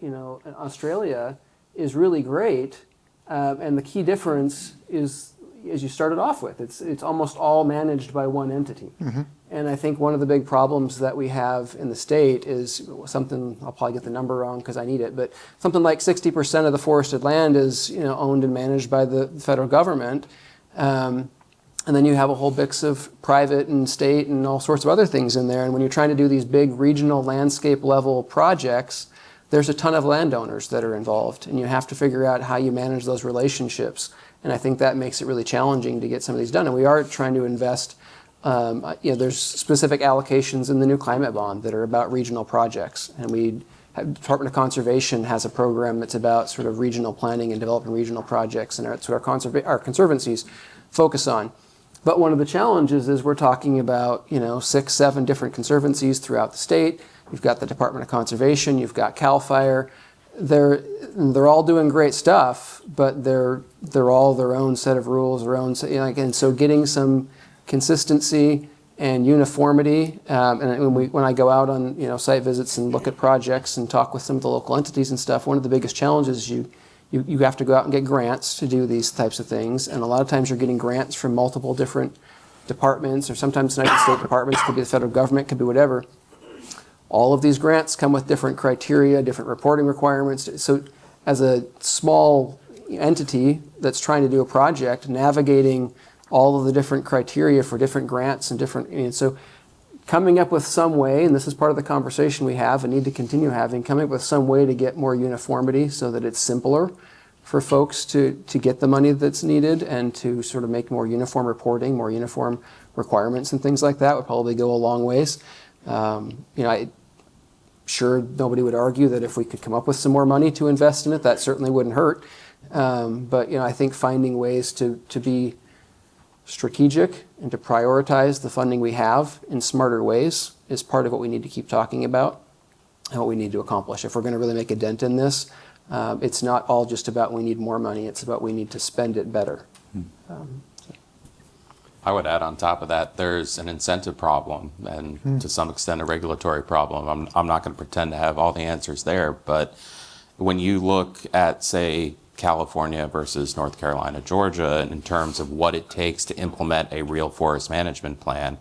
Australia is really great, and the key difference is, as you started off with, it's almost all managed by one entity. Mm-hmm. And I think one of the big problems that we have in the state is something, I'll probably get the number wrong because I need it, but something like 60% of the forested land is owned and managed by the federal government. And then you have a whole mix of private and state and all sorts of other things in there. And when you're trying to do these big regional landscape level projects, there's a ton of landowners that are involved, and you have to figure out how you manage those relationships. And I think that makes it really challenging to get some of these done. And we are trying to invest. There's specific allocations in the new climate bond that are about regional projects, and Department of Conservation has a program that's about sort of regional planning and developing regional projects, and that's what our conservancies focus on. But one of the challenges is we're talking about 6, 7 different conservancies throughout the state. You've got the Department of Conservation, you've got CAL FIRE. They're all doing great stuff, but they're all their own set of rules, and so getting some consistency and uniformity. And when I go out on site visits and look at projects and talk with some of the local entities and stuff, one of the biggest challenges is you have to go out and get grants to do these types of things, and a lot of times you're getting grants from multiple different departments, or sometimes United States departments, could be the federal government, could be whatever. All of these grants come with different criteria, different reporting requirements. So as a small entity that's trying to do a project, navigating all of the different criteria for different grants and so coming up with some way, and this is part of the conversation we have and need to continue having, coming up with some way to get more uniformity so that it's simpler for folks to get the money that's needed, and to sort of make more uniform reporting, more uniform requirements and things like that would probably go a long ways. Sure, nobody would argue that if we could come up with some more money to invest in it, that certainly wouldn't hurt. But I think finding ways to be strategic and to prioritize the funding we have in smarter ways is part of what we need to keep talking about and what we need to accomplish. If we're going to really make a dent in this, it's not all just about we need more money, it's about we need to spend it better. I would add on top of that, there's an incentive problem and to some extent a regulatory problem. I'm not going to pretend to have all the answers there, but when you look at, say, California versus North Carolina, Georgia, in terms of what it takes to implement a real forest management plan,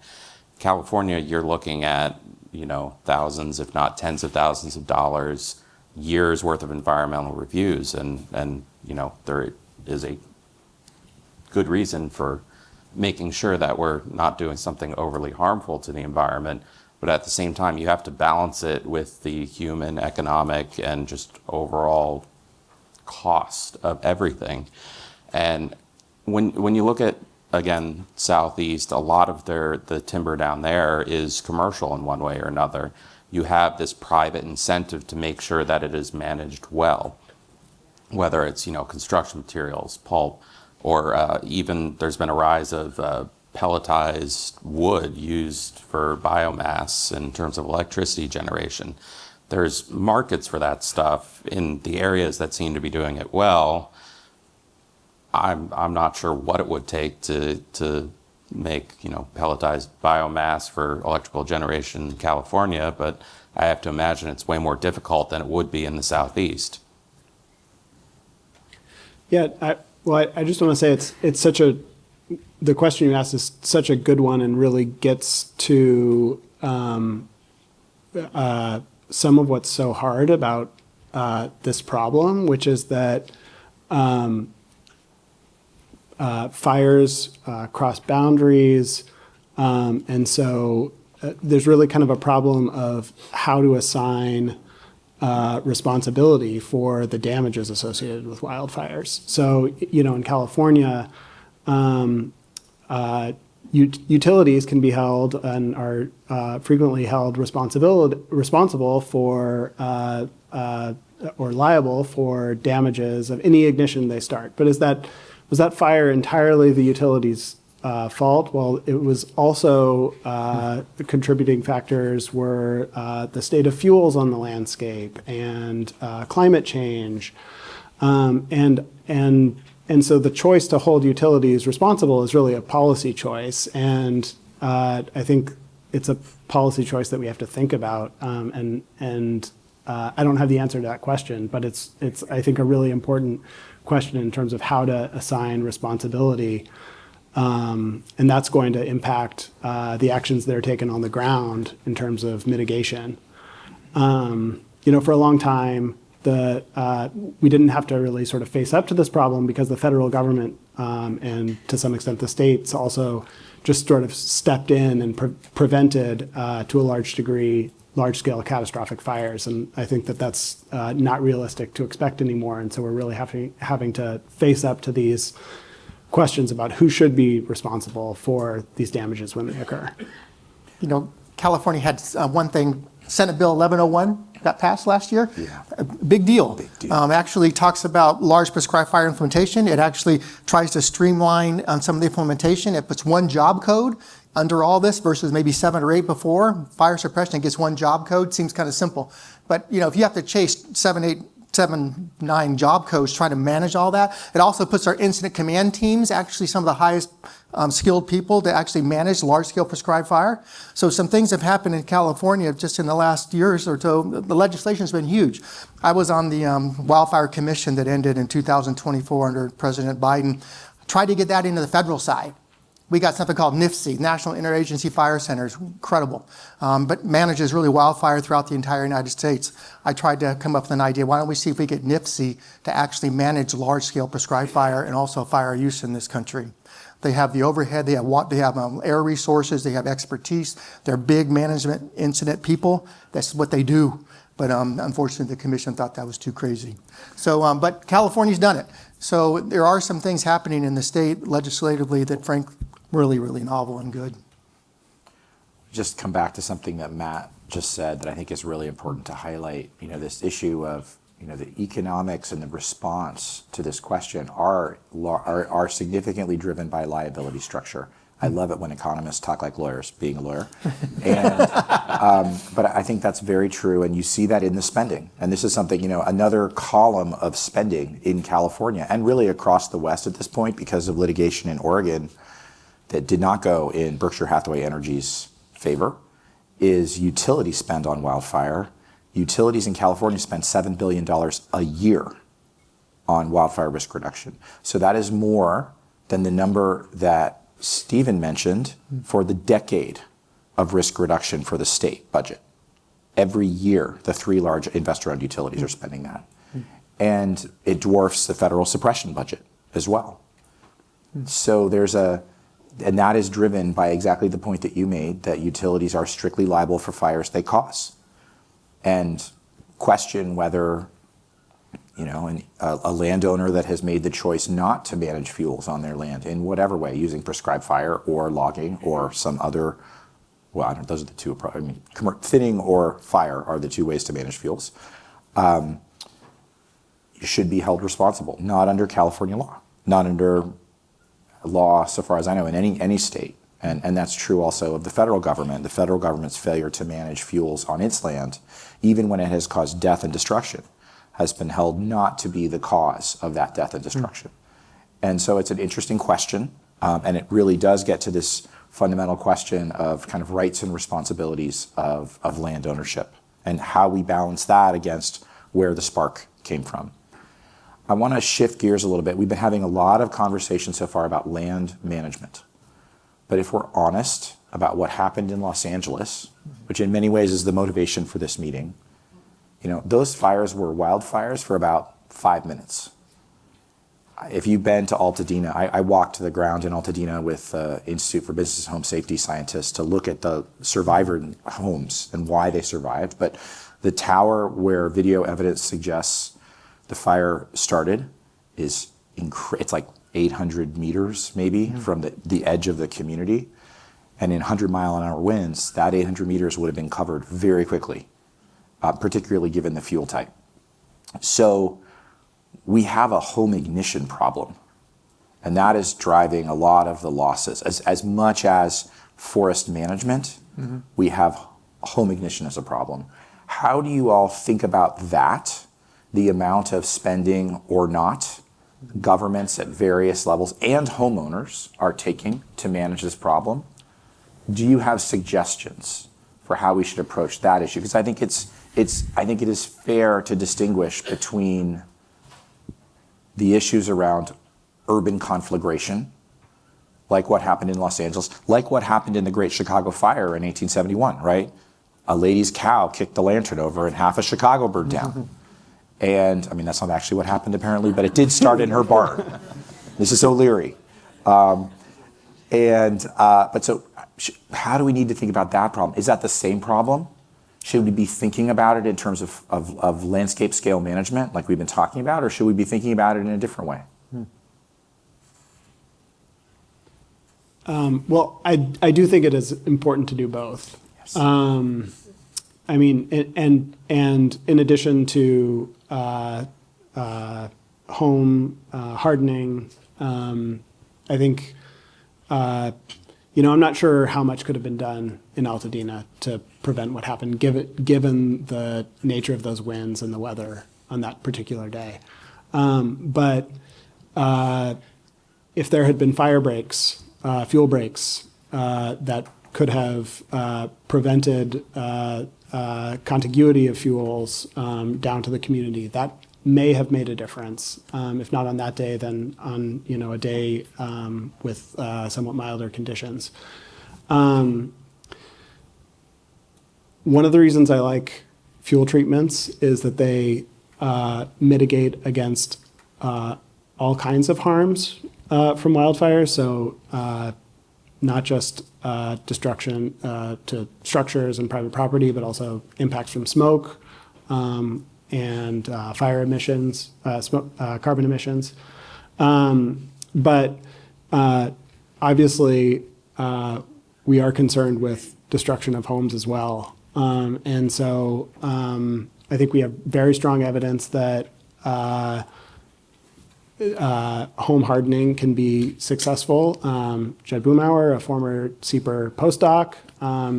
California, you're looking at, thousands, if not tens of thousands of dollars, years worth of environmental reviews. And there is a good reason for making sure that we're not doing something overly harmful to the environment. But at the same time, you have to balance it with the human, economic, and just overall cost of everything. And when you look at, again, Southeast, a lot of the timber down there is commercial in one way or another. You have this private incentive to make sure that it is managed well, whether it's construction materials, pulp, or even there's been a rise of pelletized wood used for biomass in terms of electricity generation. There's markets for that stuff in the areas that seem to be doing it well. I'm not sure what it would take to make, pelletized biomass for electrical generation in California, but I have to imagine it's way more difficult than it would be in the Southeast. Yeah, I just want to say it's such a, the question you asked is such a good one and really gets to some of what's so hard about this problem, which is that fires cross boundaries, and so there's really kind of a problem of how to assign responsibility for the damages associated with wildfires. So, in California, utilities can be held and are frequently held responsible for or liable for damages of any ignition they start. But was that fire entirely the utilities' fault? Well, it was also the contributing factors were the state of fuels on the landscape and climate change, and so the choice to hold utilities responsible is really a policy choice, and I think it's a policy choice that we have to think about. And I don't have the answer to that question, but it's I think a really important question in terms of how to assign responsibility, and that's going to impact the actions that are taken on the ground in terms of mitigation. For a long time, we didn't have to really sort of face up to this problem because the federal government and to some extent the states also just sort of stepped in and prevented to a large degree large-scale catastrophic fires. And I think that that's not realistic to expect anymore. And so we're really having to face up to these questions about who should be responsible for these damages when they occur. California had one thing, Senate Bill 1101 got passed last year. Yeah. A big deal. Big deal. Actually talks about large prescribed fire implementation. It actually tries to streamline some of the implementation. It puts one job code under all this versus maybe 7 or 8 before. Fire suppression, it gets one job code. Seems kind of simple. But if you have to chase 7, 9 job codes trying to manage all that, it also puts our incident command teams, actually some of the highest skilled people to actually manage large-scale prescribed fire. So some things have happened in California just in the last years or so. The legislation has been huge. I was on the Wildfire Commission that ended in 2024 under President Biden. Tried to get that into the federal side. We got something called NIFC, National Interagency Fire Centers, incredible, but manages really wildfire throughout the entire United States. I tried to come up with an idea. Why don't we see if we get NIFC to actually manage large-scale prescribed fire and also fire use in this country? They have the overhead, they have air resources, they have expertise. They're big management incident people. That's what they do. But unfortunately, the commission thought that was too crazy. So, but California's done it. So there are some things happening in the state legislatively that, frankly, really, really novel and good. Just come back to something that Matt just said that I think is really important to highlight. This issue of the economics and the response to this question are significantly driven by liability structure. I love it when economists talk like lawyers, being a lawyer. And, but I think that's very true, and you see that in the spending. And this is something, another column of spending in California and really across the West at this point because of litigation in Oregon that did not go in Berkshire Hathaway Energy's favor is utility spend on wildfire. Utilities in California spend $7 billion a year on wildfire risk reduction. So that is more than the number that Stephen mentioned for the decade of risk reduction for the state budget. Every year, the 3 large investor-owned utilities are spending that. And it dwarfs the federal suppression budget as well. So and that is driven by exactly the point that you made, that utilities are strictly liable for fires they cause. And question whether, a landowner that has made the choice not to manage fuels on their land in whatever way, using prescribed fire or logging or some other, those are the two, thinning or fire are the 2 ways to manage fuels, should be held responsible, not under California law, not under law, so far as I know, in any state. And that's true also of the federal government. The federal government's failure to manage fuels on its land, even when it has caused death and destruction, has been held not to be the cause of that death and destruction. And so it's an interesting question. And it really does get to this fundamental question of kind of rights and responsibilities of land ownership and how we balance that against where the spark came from. I want to shift gears a little bit. We've been having a lot of conversation so far about land management. But if we're honest about what happened in Los Angeles, which in many ways is the motivation for this meeting, those fires were wildfires for about 5 minutes. If you've been to Altadena, I walked the ground in Altadena with Institute for Business and Home Safety scientists to look at the survivor homes and why they survived. But the tower where video evidence suggests the fire started is it's like 800 meters maybe from the edge of the community. And in 100-mile-an-hour winds, that 800 meters would have been covered very quickly, particularly given the fuel type. So we have a home ignition problem, and that is driving a lot of the losses. As much as forest management, we have home ignition as a problem. How do you all think about that, the amount of spending or not governments at various levels and homeowners are taking to manage this problem? Do you have suggestions for how we should approach that issue? Because I think it is fair to distinguish between the issues around urban conflagration, like what happened in Los Angeles, like what happened in the Great Chicago Fire in 1871, right? A lady's cow kicked the lantern over and half of Chicago burned down. And I mean, that's not actually what happened apparently, but it did start in her barn. This is O'Leary. But so how do we need to think about that problem? Is that the same problem? Should we be thinking about it in terms of landscape scale management like we've been talking about, or should we be thinking about it in a different way? Well, I do think it is important to do both. Yes. I mean, and in addition to home hardening, I think, I'm not sure how much could have been done in Altadena to prevent what happened, given the nature of those winds and the weather on that particular day. But if there had been fire breaks, fuel breaks that could have prevented contiguity of fuels down to the community, that may have made a difference. If not on that day, then on a day with somewhat milder conditions. One of the reasons I like fuel treatments is that they mitigate against all kinds of harms from wildfires. So not just destruction to structures and private property, but also impacts from smoke and fire emissions, carbon emissions. But obviously, we are concerned with destruction of homes as well. And so I think we have very strong evidence that home hardening can be successful. Jed Boomauer, a former SIEPR postdoc,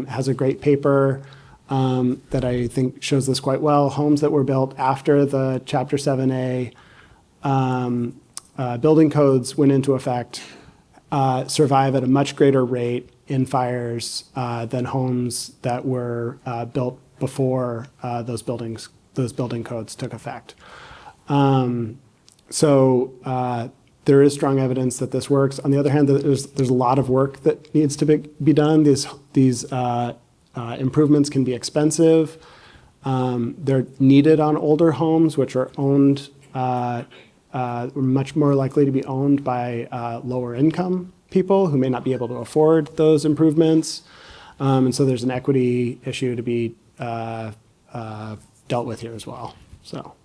has a great paper that I think shows this quite well. Homes that were built after the Chapter 7A building codes went into effect survive at a much greater rate in fires than homes that were built before those building codes took effect. So there is strong evidence that this works. On the other hand, there's a lot of work that needs to be done. These improvements can be expensive. They're needed on older homes, which are owned, much more likely to be owned by lower income people who may not be able to afford those improvements. And so there's an equity issue to be dealt with here as well. So.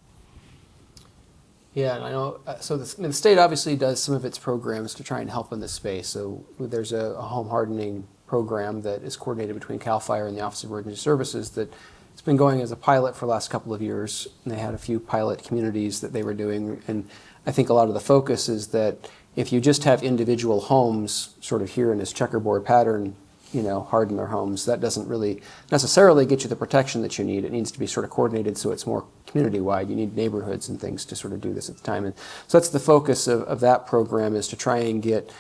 Yeah, and I know, so the state obviously does some of its programs to try and help in this space. So there's a home hardening program that is coordinated between CAL FIRE and the Office of Emergency Services that it's been going as a pilot for the last couple of years. And they had a few pilot communities that they were doing. And I think a lot of the focus is that if you just have individual homes sort of here in this checkerboard pattern, harden their homes, that doesn't really necessarily get you the protection that you need. It needs to be sort of coordinated so it's more community-wide. You need neighborhoods and things to sort of do this at the time. And so that's the focus of that program, is to try and get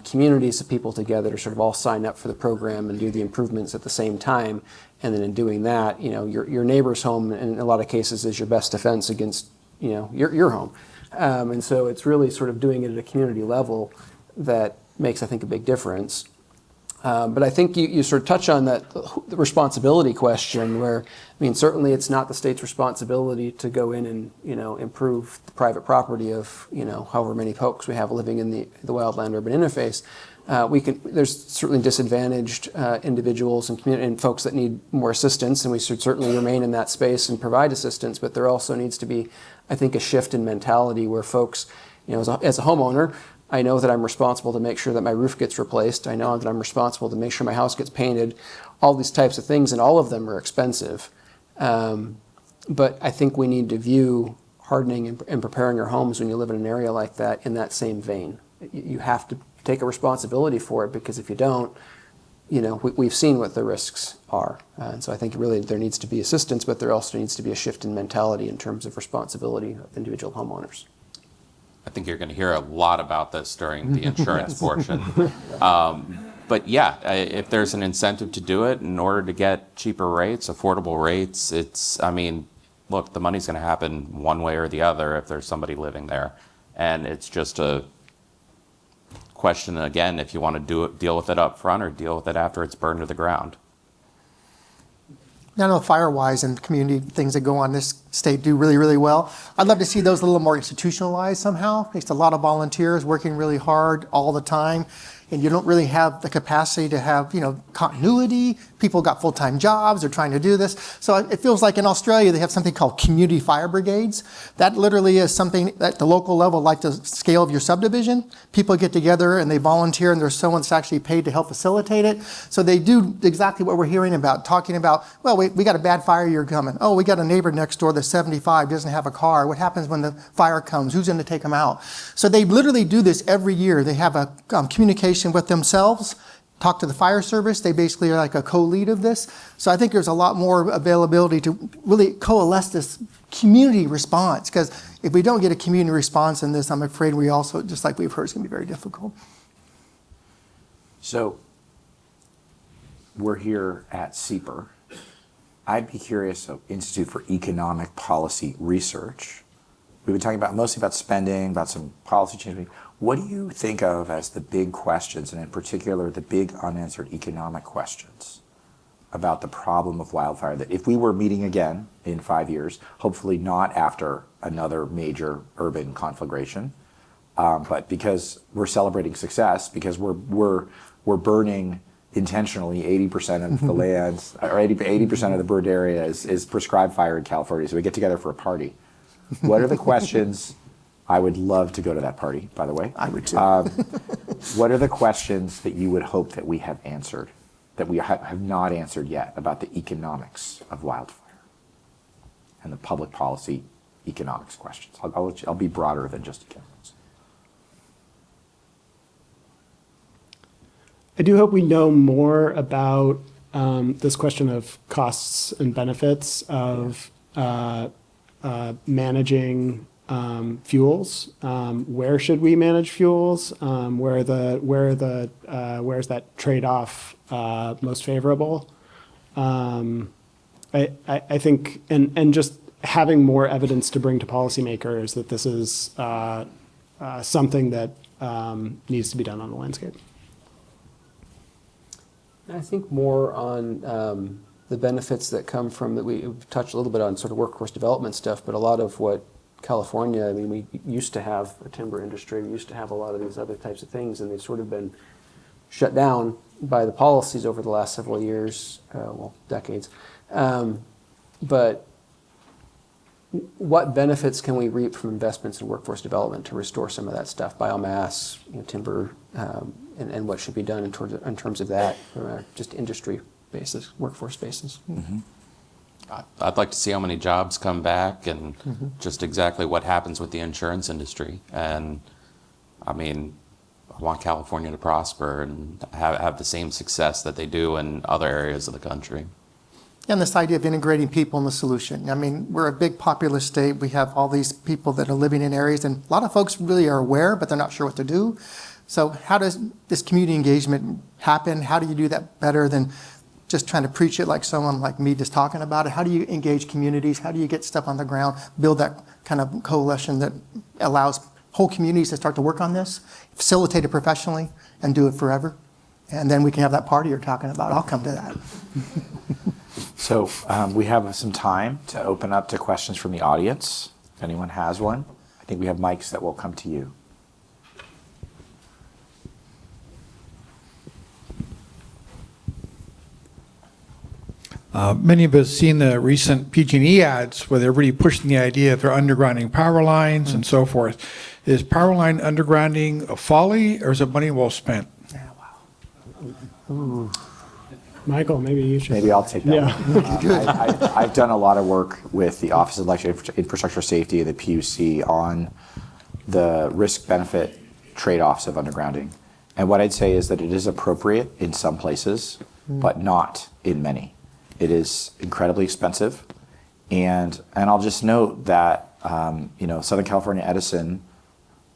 communities of people together to sort of all sign up for the program and do the improvements at the same time. And then in doing that, your neighbor's home in a lot of cases is your best defense against, your home. And so it's really sort of doing it at a community level that makes, I think, a big difference. But I think you sort of touch on that the responsibility question where, certainly it's not the state's responsibility to go in and, improve the private property of, however many folks we have living in the wildland-urban interface. There's certainly disadvantaged individuals and folks that need more assistance, and we should certainly remain in that space and provide assistance, but there also needs to be, I think, a shift in mentality where folks, as a homeowner, I know that I'm responsible to make sure that my roof gets replaced. I know that I'm responsible to make sure my house gets painted, all these types of things, and all of them are expensive. But I think we need to view hardening and preparing our homes when you live in an area like that in that same vein. You have to take a responsibility for it, because if you don't, we've seen what the risks are. And so I think really there needs to be assistance, but there also needs to be a shift in mentality in terms of responsibility of individual homeowners. I think you're going to hear a lot about this during the insurance portion. But yeah, if there's an incentive to do it in order to get cheaper rates, affordable rates, look, the money's going to happen one way or the other if there's somebody living there. And it's just a question, again, if you want to deal with it up front or deal with it after it's burned to the ground. I know fire-wise and community things that go on in this state do really, really well. I'd love to see those a little more institutionalized somehow. There's a lot of volunteers working really hard all the time, and you don't really have the capacity to have, continuity. People got full-time jobs, they're trying to do this. So it feels like in Australia they have something called community fire brigades. That literally is something at the local level, like the scale of your subdivision. People get together and they volunteer, and there's someone that's actually paid to help facilitate it. So they do exactly what we're hearing about, talking about, well, we got a bad fire year coming. Oh, we got a neighbor next door that's 75, doesn't have a car. What happens when the fire comes? Who's going to take them out? So they literally do this every year. They have a communication with themselves, talk to the fire service. They basically are like a co-lead of this. So I think there's a lot more availability to really coalesce this community response, because if we don't get a community response in this, I'm afraid we also, just like we've heard, it's going to be very difficult. So we're here at SIEPR. I'd be curious, so Institute for Economic Policy Research. We've been talking mostly about spending, about some policy change. What do you think of as the big questions, and in particular, the big unanswered economic questions about the problem of wildfire, that if we were meeting again in 5 years, hopefully not after another major urban conflagration, but because we're celebrating success, because we're burning intentionally 80% of the land, or 80% of the burned area is prescribed fire in California, so we get together for a party. What are the questions? I would love to go to that party, by the way. I would too. What are the questions that you would hope that we have answered, that we have not answered yet, about the economics of wildfire and the public policy economics questions? I'll be broader than just economics. I do hope we know more about this question of costs and benefits of managing fuels. Where should we manage fuels? Where's that trade-off most favorable? I think, and just having more evidence to bring to policymakers that this is something that needs to be done on the landscape. I think more on the benefits that come from that. We've touched a little bit on sort of workforce development stuff, but a lot of what California, we used to have a timber industry, we used to have a lot of these other types of things, and they've sort of been shut down by the policies over the last several years, decades. But what benefits can we reap from investments in workforce development to restore some of that stuff, biomass, timber, and what should be done in terms of that from a just industry basis, workforce basis? Mm-hmm. I'd like to see how many jobs come back and just exactly what happens with the insurance industry. And I want California to prosper and have the same success that they do in other areas of the country. And this idea of integrating people in the solution. We're a big populous state. We have all these people that are living in areas, and a lot of folks really are aware, but they're not sure what to do. So how does this community engagement happen? How do you do that better than just trying to preach it like someone like me just talking about it? How do you engage communities? How do you get stuff on the ground, build that kind of coalition that allows whole communities to start to work on this, facilitate it professionally, and do it forever? And then we can have that party you're talking about. I'll come to that. So we have some time to open up to questions from the audience, if anyone has one. I think we have mics that will come to you. Many of us seen the recent PG&E ads where they're really pushing the idea of they're undergrounding power lines and so forth. Is power line undergrounding a folly, or is it money well spent? Yeah, wow. Michael, maybe you should. Maybe I'll take that Yeah. one. I've done a lot of work with the Office of Electric Infrastructure Safety, the PUC, on the risk-benefit trade-offs of undergrounding. And what I'd say is that it is appropriate in some places, but not in many. It is incredibly expensive. And I'll just note that, Southern California Edison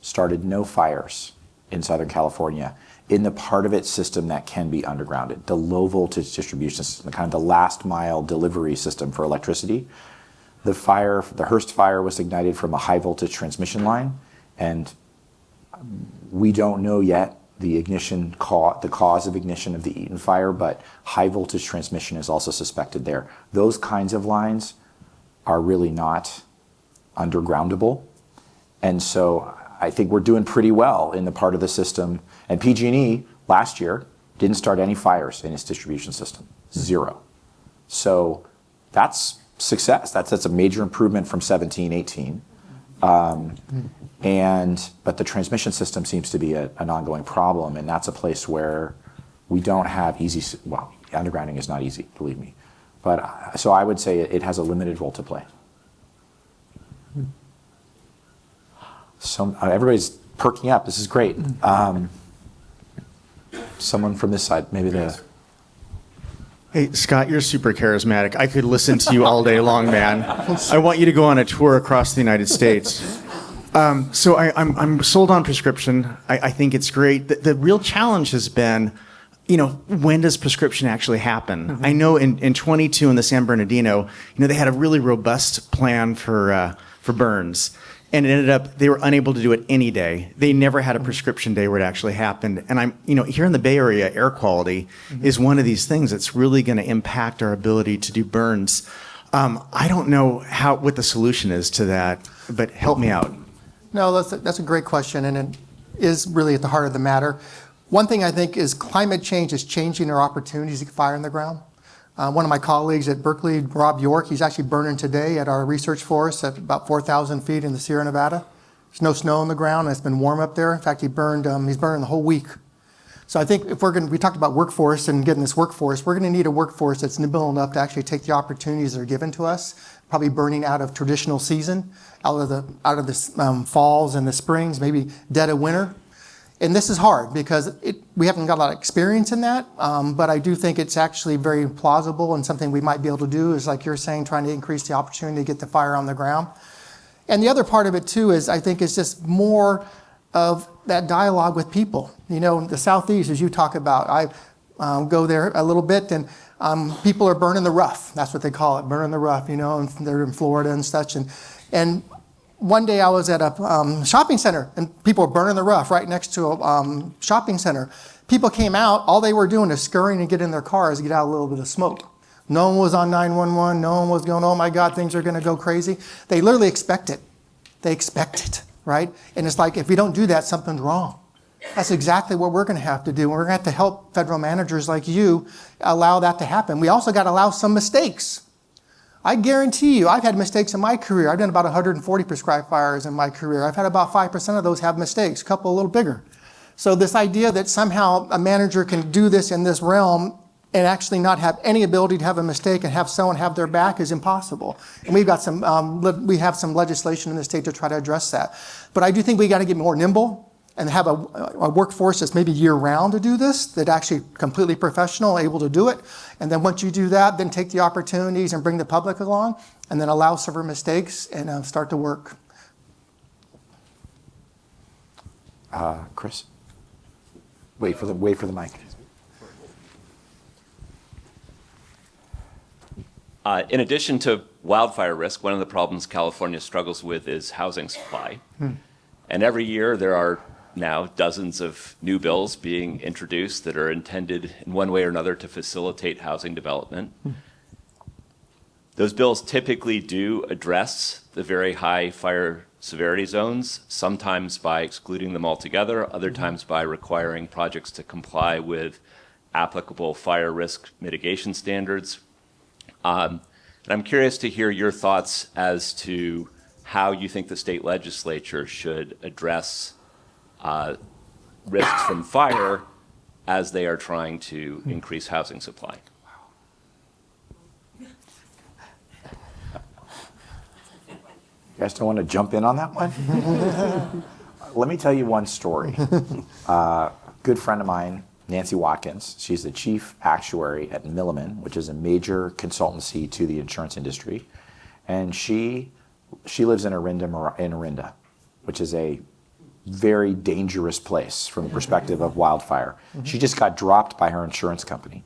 started no fires in Southern California in the part of its system that can be undergrounded, the low voltage distribution system, kind of the last mile delivery system for electricity. The Hearst fire was ignited from a high voltage transmission line, and we don't know yet the cause of ignition of the Eaton fire, but high voltage transmission is also suspected there. Those kinds of lines are really not undergroundable. And so I think we're doing pretty well in the part of the system. And PG&E last year didn't start any fires in its distribution system, 0. So that's success. That's a major improvement from 17, 18. But the transmission system seems to be an ongoing problem, and that's a place where we don't have undergrounding is not easy, believe me. But so I would say it has a limited role to play. So everybody's perking up. This is great. Someone from this side, maybe the. Hey, Scott, you're super charismatic. I could listen to you all day long, man. I want you to go on a tour across the United States. So I'm sold on prescription. I think it's great. The real challenge has been, when does prescription actually happen? Mm-hmm. I know in 22 in the San Bernardino, they had a really robust plan for burns. And it ended up, they were unable to do it any day. They never had a prescription day where it actually happened. And I'm, here in the Bay Area, air quality is one of these things that's really going to impact our ability to do burns. I don't know what the solution is to that, but help me out. No, that's a great question, and it is really at the heart of the matter. One thing I think is climate change is changing our opportunities to get fire in the ground. One of my colleagues at Berkeley, Rob York, he's actually burning today at our research forest at about 4,000 feet in the Sierra Nevada. There's no snow on the ground, and it's been warm up there. In fact, he's burning the whole week. So I think if we talked about workforce and getting this workforce, we're going to need a workforce that's nimble enough to actually take the opportunities that are given to us, probably burning out of traditional season, out of the falls and the springs, maybe dead of winter. And this is hard because we haven't got a lot of experience in that, but I do think it's actually very plausible and something we might be able to do is, like you're saying, trying to increase the opportunity to get the fire on the ground. And the other part of it too is I think it's just more of that dialogue with people. The Southeast, as you talk about, I go there a little bit and people are burning the rough. That's what they call it, burning the rough, and they're in Florida and such. And one day I was at a shopping center and people were burning the rough right next to a shopping center. People came out, all they were doing is scurrying and get in their cars to get out a little bit of smoke. No one was on 911, no one was going, oh my God, things are gonna go crazy. They literally expect it. They expect it, right? And it's like, if we don't do that, something's wrong. That's exactly what we're gonna have to do. We're gonna have to help federal managers like you allow that to happen. We also gotta allow some mistakes. I guarantee you, I've had mistakes in my career. I've done about 140 prescribed fires in my career. I've had about 5% of those have mistakes, a couple a little bigger. So this idea that somehow a manager can do this in this realm and actually not have any ability to have a mistake and have someone have their back is impossible. And we have some legislation in the state to try to address that. But I do think we got to get more nimble and have a workforce that's maybe year-round to do this, that actually completely professional, able to do it. And then once you do that, then take the opportunities and bring the public along, and then allow some for mistakes and start to work. Chris? Wait for the mic. In addition to wildfire risk, one of the problems California struggles with is housing supply. And every year there are now dozens of new bills being introduced that are intended in one way or another to facilitate housing development. Those bills typically do address the very high fire severity zones, sometimes by excluding them altogether, other times by requiring projects to comply with applicable fire risk mitigation standards. And I'm curious to hear your thoughts as to how you think the state legislature should address risks from fire as they are trying to increase housing supply. You guys don't want to jump in on that one? Let me tell you one story. A good friend of mine, Nancy Watkins, she's the chief actuary at Milliman, which is a major consultancy to the insurance industry. And she lives in Orinda, which is a very dangerous place from the perspective of wildfire. She just got dropped by her insurance company,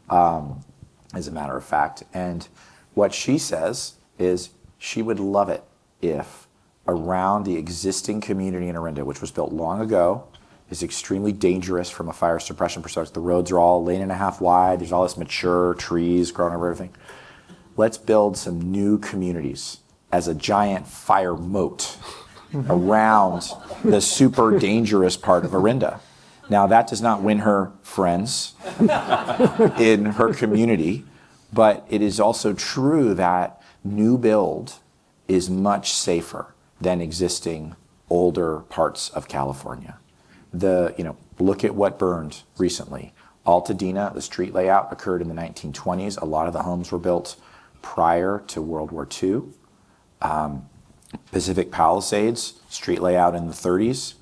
as a matter of fact. And what she says is she would love it if around the existing community in Orinda, which was built long ago, is extremely dangerous from a fire suppression perspective. The roads are all 1.5 wide. There's all this mature trees growing over everything. Let's build some new communities as a giant fire moat around the super dangerous part of Orinda. Now, that does not win her friends in her community, but it is also true that new build is much safer than existing older parts of California. Look at what burned recently. Altadena, the street layout occurred in the 1920s. A lot of the homes were built prior to World War II. Pacific Palisades, street layout in the 30s.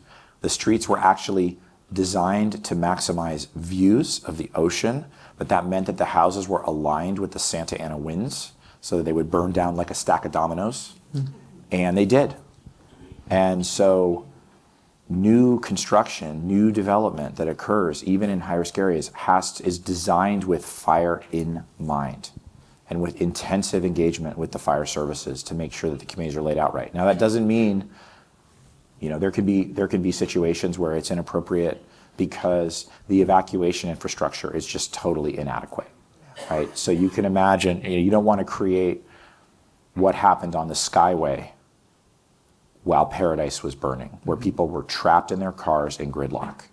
The streets were actually designed to maximize views of the ocean, but that meant that the houses were aligned with the Santa Ana winds so that they would burn down like a stack of dominoes. And they did. And so new construction, new development that occurs, even in high-risk areas, is designed with fire in mind and with intensive engagement with the fire services to make sure that the communities are laid out right. Now, that doesn't mean, there could be situations where it's inappropriate because the evacuation infrastructure is just totally inadequate, right? So you can imagine, you don't want to create what happened on the Skyway while Paradise was burning, where people were trapped in their cars in gridlock.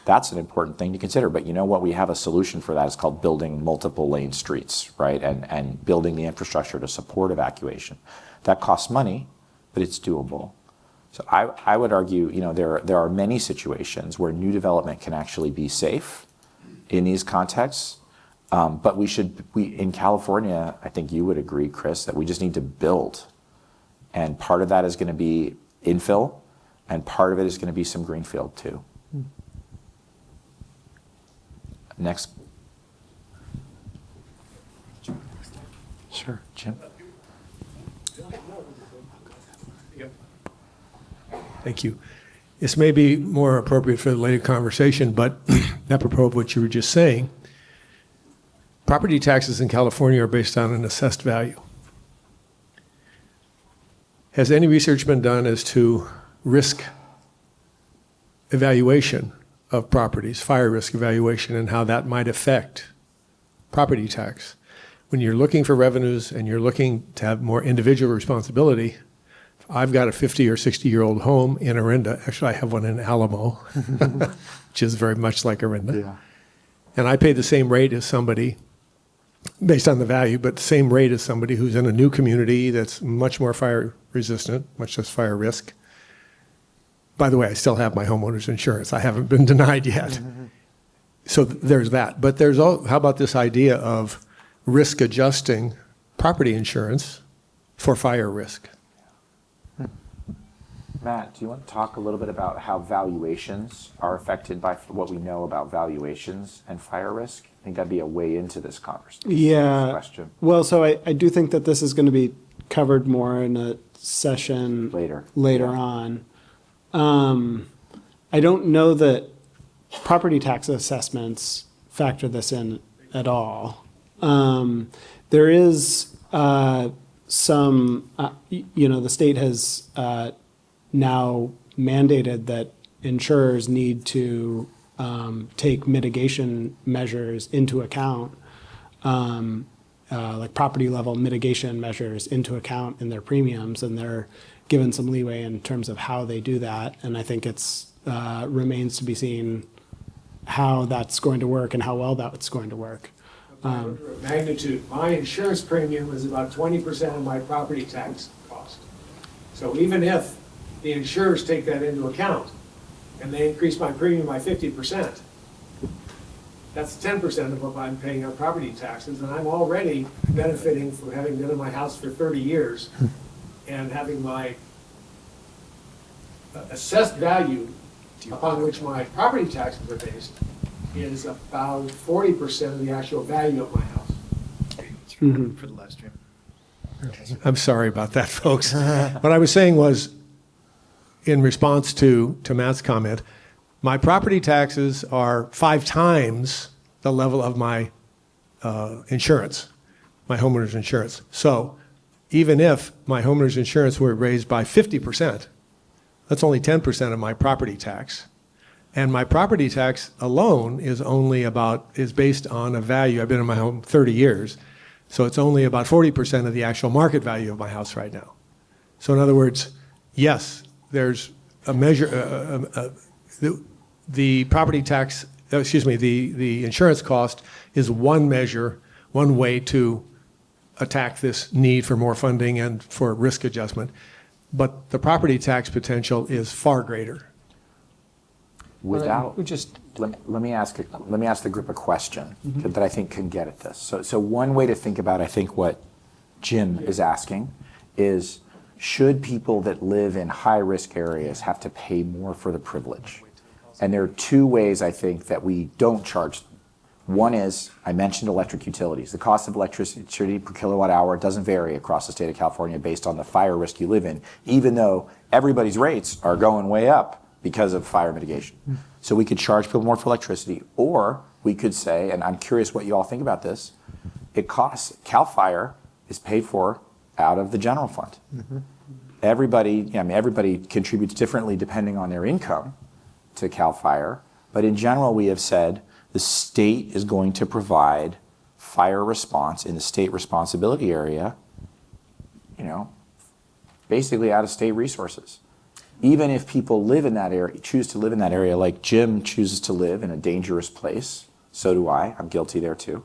That's an important thing to consider, but you know what? We have a solution for that. It's called building multiple lane streets, right? And building the infrastructure to support evacuation. That costs money, but it's doable. So I would argue, there are many situations where new development can actually be safe in these contexts, but in California, I think you would agree, Chris, that we just need to build. And part of that is going to be infill, and part of it is going to be some greenfield too. Next. Sure, Jim. Thank you. This may be more appropriate for the later conversation, but apropos of what you were just saying, property taxes in California are based on an assessed value. Has any research been done as to risk evaluation of properties, fire risk evaluation, and how that might affect property tax? When you're looking for revenues and you're looking to have more individual responsibility, I've got a 50 or 60-year-old home in Orinda. Actually, I have one in Alamo, which is very much like Orinda. Yeah. And I pay the same rate as somebody, based on the value, but the same rate as somebody who's in a new community that's much more fire resistant, much less fire risk. By the way, I still have my homeowner's insurance. I haven't been denied yet. So there's that. But how about this idea of risk adjusting property insurance for fire risk? Matt, do you want to talk a little bit about how valuations are affected by what we know about valuations and fire risk? I think that'd be a way into this conversation. Yeah. Question. Well, so I do think that this is going to be covered more in a session later on. I don't know that property tax assessments factor this in at all. There is some, the state has now mandated that insurers need to take mitigation measures into account, like property level mitigation measures into account in their premiums, and they're given some leeway in terms of how they do that. And I think it's remains to be seen how that's going to work and how well that's going to work. Order of magnitude, my insurance premium is about 20% of my property tax cost. So even if the insurers take that into account and they increase my premium by 50%, that's 10% of what I'm paying on property taxes, and I'm already benefiting from having been in my house for 30 years and having my assessed value upon which my property taxes are based is about 40% of the actual value of my house. For the last stream. I'm sorry about that, folks. What I was saying was, in response to Matt's comment, my property taxes are 5 times the level of my insurance, my homeowner's insurance. So even if my homeowner's insurance were raised by 50%, that's only 10% of my property tax. And my property tax alone is based on a value. I've been in my home 30 years. So it's only about 40% of the actual market value of my house right now. So in other words, yes, there's a measure, the property tax, the insurance cost is one measure, one way to attack this need for more funding and for risk adjustment. But the property tax potential is far greater. Without, we just let me ask the group a question that I think can get at this. So one way to think about, I think, what Jim is asking is, should people that live in high-risk areas have to pay more for the privilege? And there are 2 ways, I think, that we don't charge them. One is, I mentioned electric utilities. The cost of electricity per kilowatt hour doesn't vary across the state of California based on the fire risk you live in, even though everybody's rates are going way up because of fire mitigation. So we could charge people more for electricity, or we could say, and I'm curious what you all think about this, it costs, CAL FIRE is paid for out of the general fund. Everybody contributes differently depending on their income to CAL FIRE, but in general we have said the state is going to provide fire response in the state responsibility area, basically out of state resources. Even if people live in that area, choose to live in that area, like Jim chooses to live in a dangerous place, so do I. I'm guilty there too.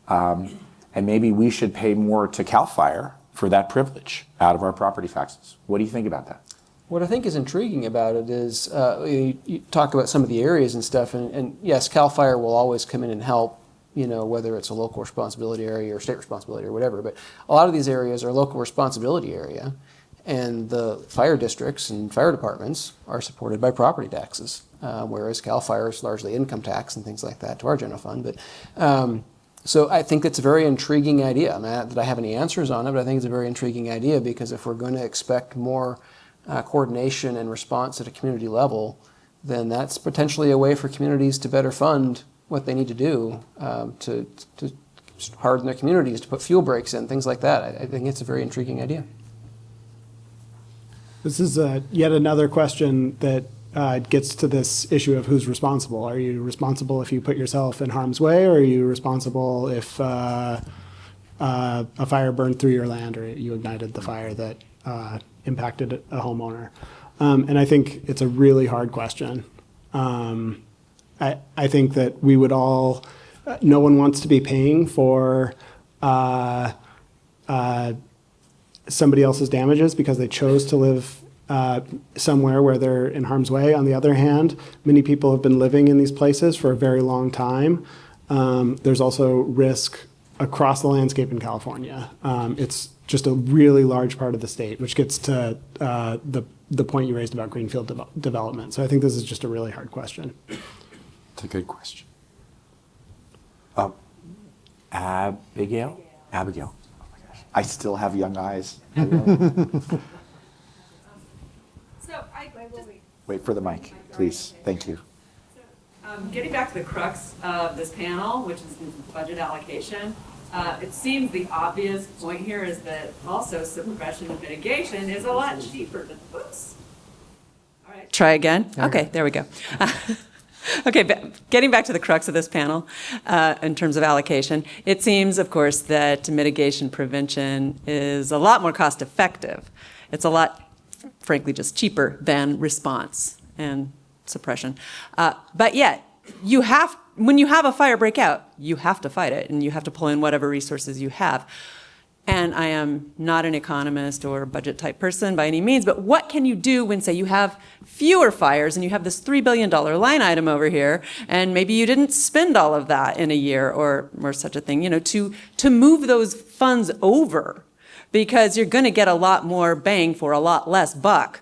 And maybe we should pay more to CAL FIRE for that privilege out of our property taxes. What do you think about that? What I think is intriguing about it is you talk about some of the areas and stuff, and yes, CAL FIRE will always come in and help, whether it's a local responsibility area or state responsibility or whatever. But a lot of these areas are local responsibility area, and the fire districts and fire departments are supported by property taxes, whereas CAL FIRE is largely income tax and things like that to our general fund. But so I think that's a very intriguing idea. Not that I have any answers on it, but I think it's a very intriguing idea, because if we're going to expect more coordination and response at a community level, then that's potentially a way for communities to better fund what they need to do to harden their communities, to put fuel breaks in, things like that. I think it's a very intriguing idea. This is yet another question that gets to this issue of who's responsible. Are you responsible if you put yourself in harm's way, or are you responsible if a fire burned through your land, or you ignited the fire that impacted a homeowner? And I think it's a really hard question. I think that we would all, no one wants to be paying for somebody else's damages because they chose to live somewhere where they're in harm's way. On the other hand, many people have been living in these places for a very long time. There's also risk across the landscape in California. It's just a really large part of the state, which gets to the point you raised about greenfield development. So I think this is just a really hard question. It's a good question. Abigail? Abigail. Oh my gosh. I still have young eyes. So I Wait for the mic, please. Thank you. Getting back to the crux of this panel, which is budget allocation, it seems the obvious point here is that also suppression and mitigation is a lot cheaper than, oops. All right, try again. Okay, there we go. Okay, getting back to the crux of this panel, in terms of allocation, it seems, of course, that mitigation prevention is a lot more cost effective. It's a lot, frankly, just cheaper than response and suppression. But yet, when you have a fire break out, you have to fight it, and you have to pull in whatever resources you have. And I am not an economist or budget type person by any means, but what can you do when, say, you have fewer fires and you have this $3 billion line item over here, and maybe you didn't spend all of that in a year or such a thing, to move those funds over, because you're going to get a lot more bang for a lot less buck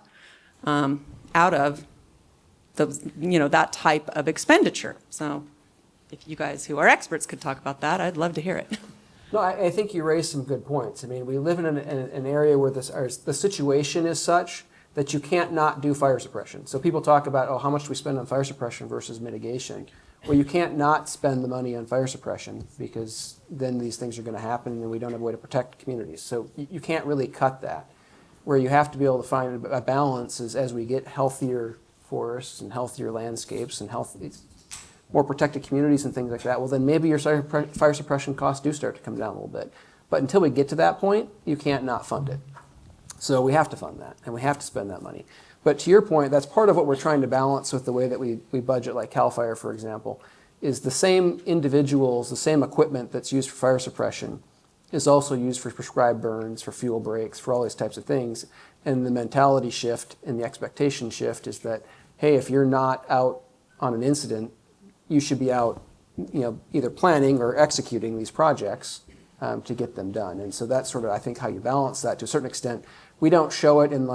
out of those, that type of expenditure. So if you guys who are experts could talk about that, I'd love to hear it. No, I think you raised some good points. I mean, we live in an area where the situation is such that you can't not do fire suppression. So people talk about, oh, how much do we spend on fire suppression versus mitigation? Well, you can't not spend the money on fire suppression, because then these things are going to happen and we don't have a way to protect communities. So you can't really cut that. Where you have to be able to find a balance is as we get healthier forests and healthier landscapes and more protected communities and things like that, well, then maybe your fire suppression costs do start to come down a little bit. But until we get to that point, you can't not fund it. So we have to fund that, and we have to spend that money. But to your point, that's part of what we're trying to balance with the way that we budget, like CAL FIRE, for example, is the same individuals, the same equipment that's used for fire suppression is also used for prescribed burns, for fuel breaks, for all these types of things. And the mentality shift and the expectation shift is that, hey, if you're not out on an incident, you should be out, either planning or executing these projects to get them done. And so that's sort of, I think, how you balance that to a certain extent. We don't show it in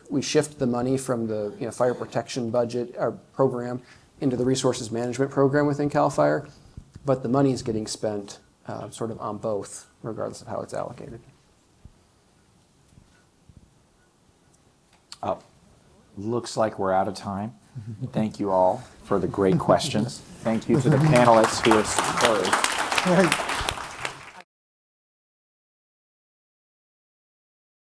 we shift the money from the fire protection budget or program into the resources management program within CAL FIRE, but the money is getting spent sort of on both, regardless of how it's allocated. Looks like we're out of time. Thank you all for the great questions. Thank you to the panelists who have superb.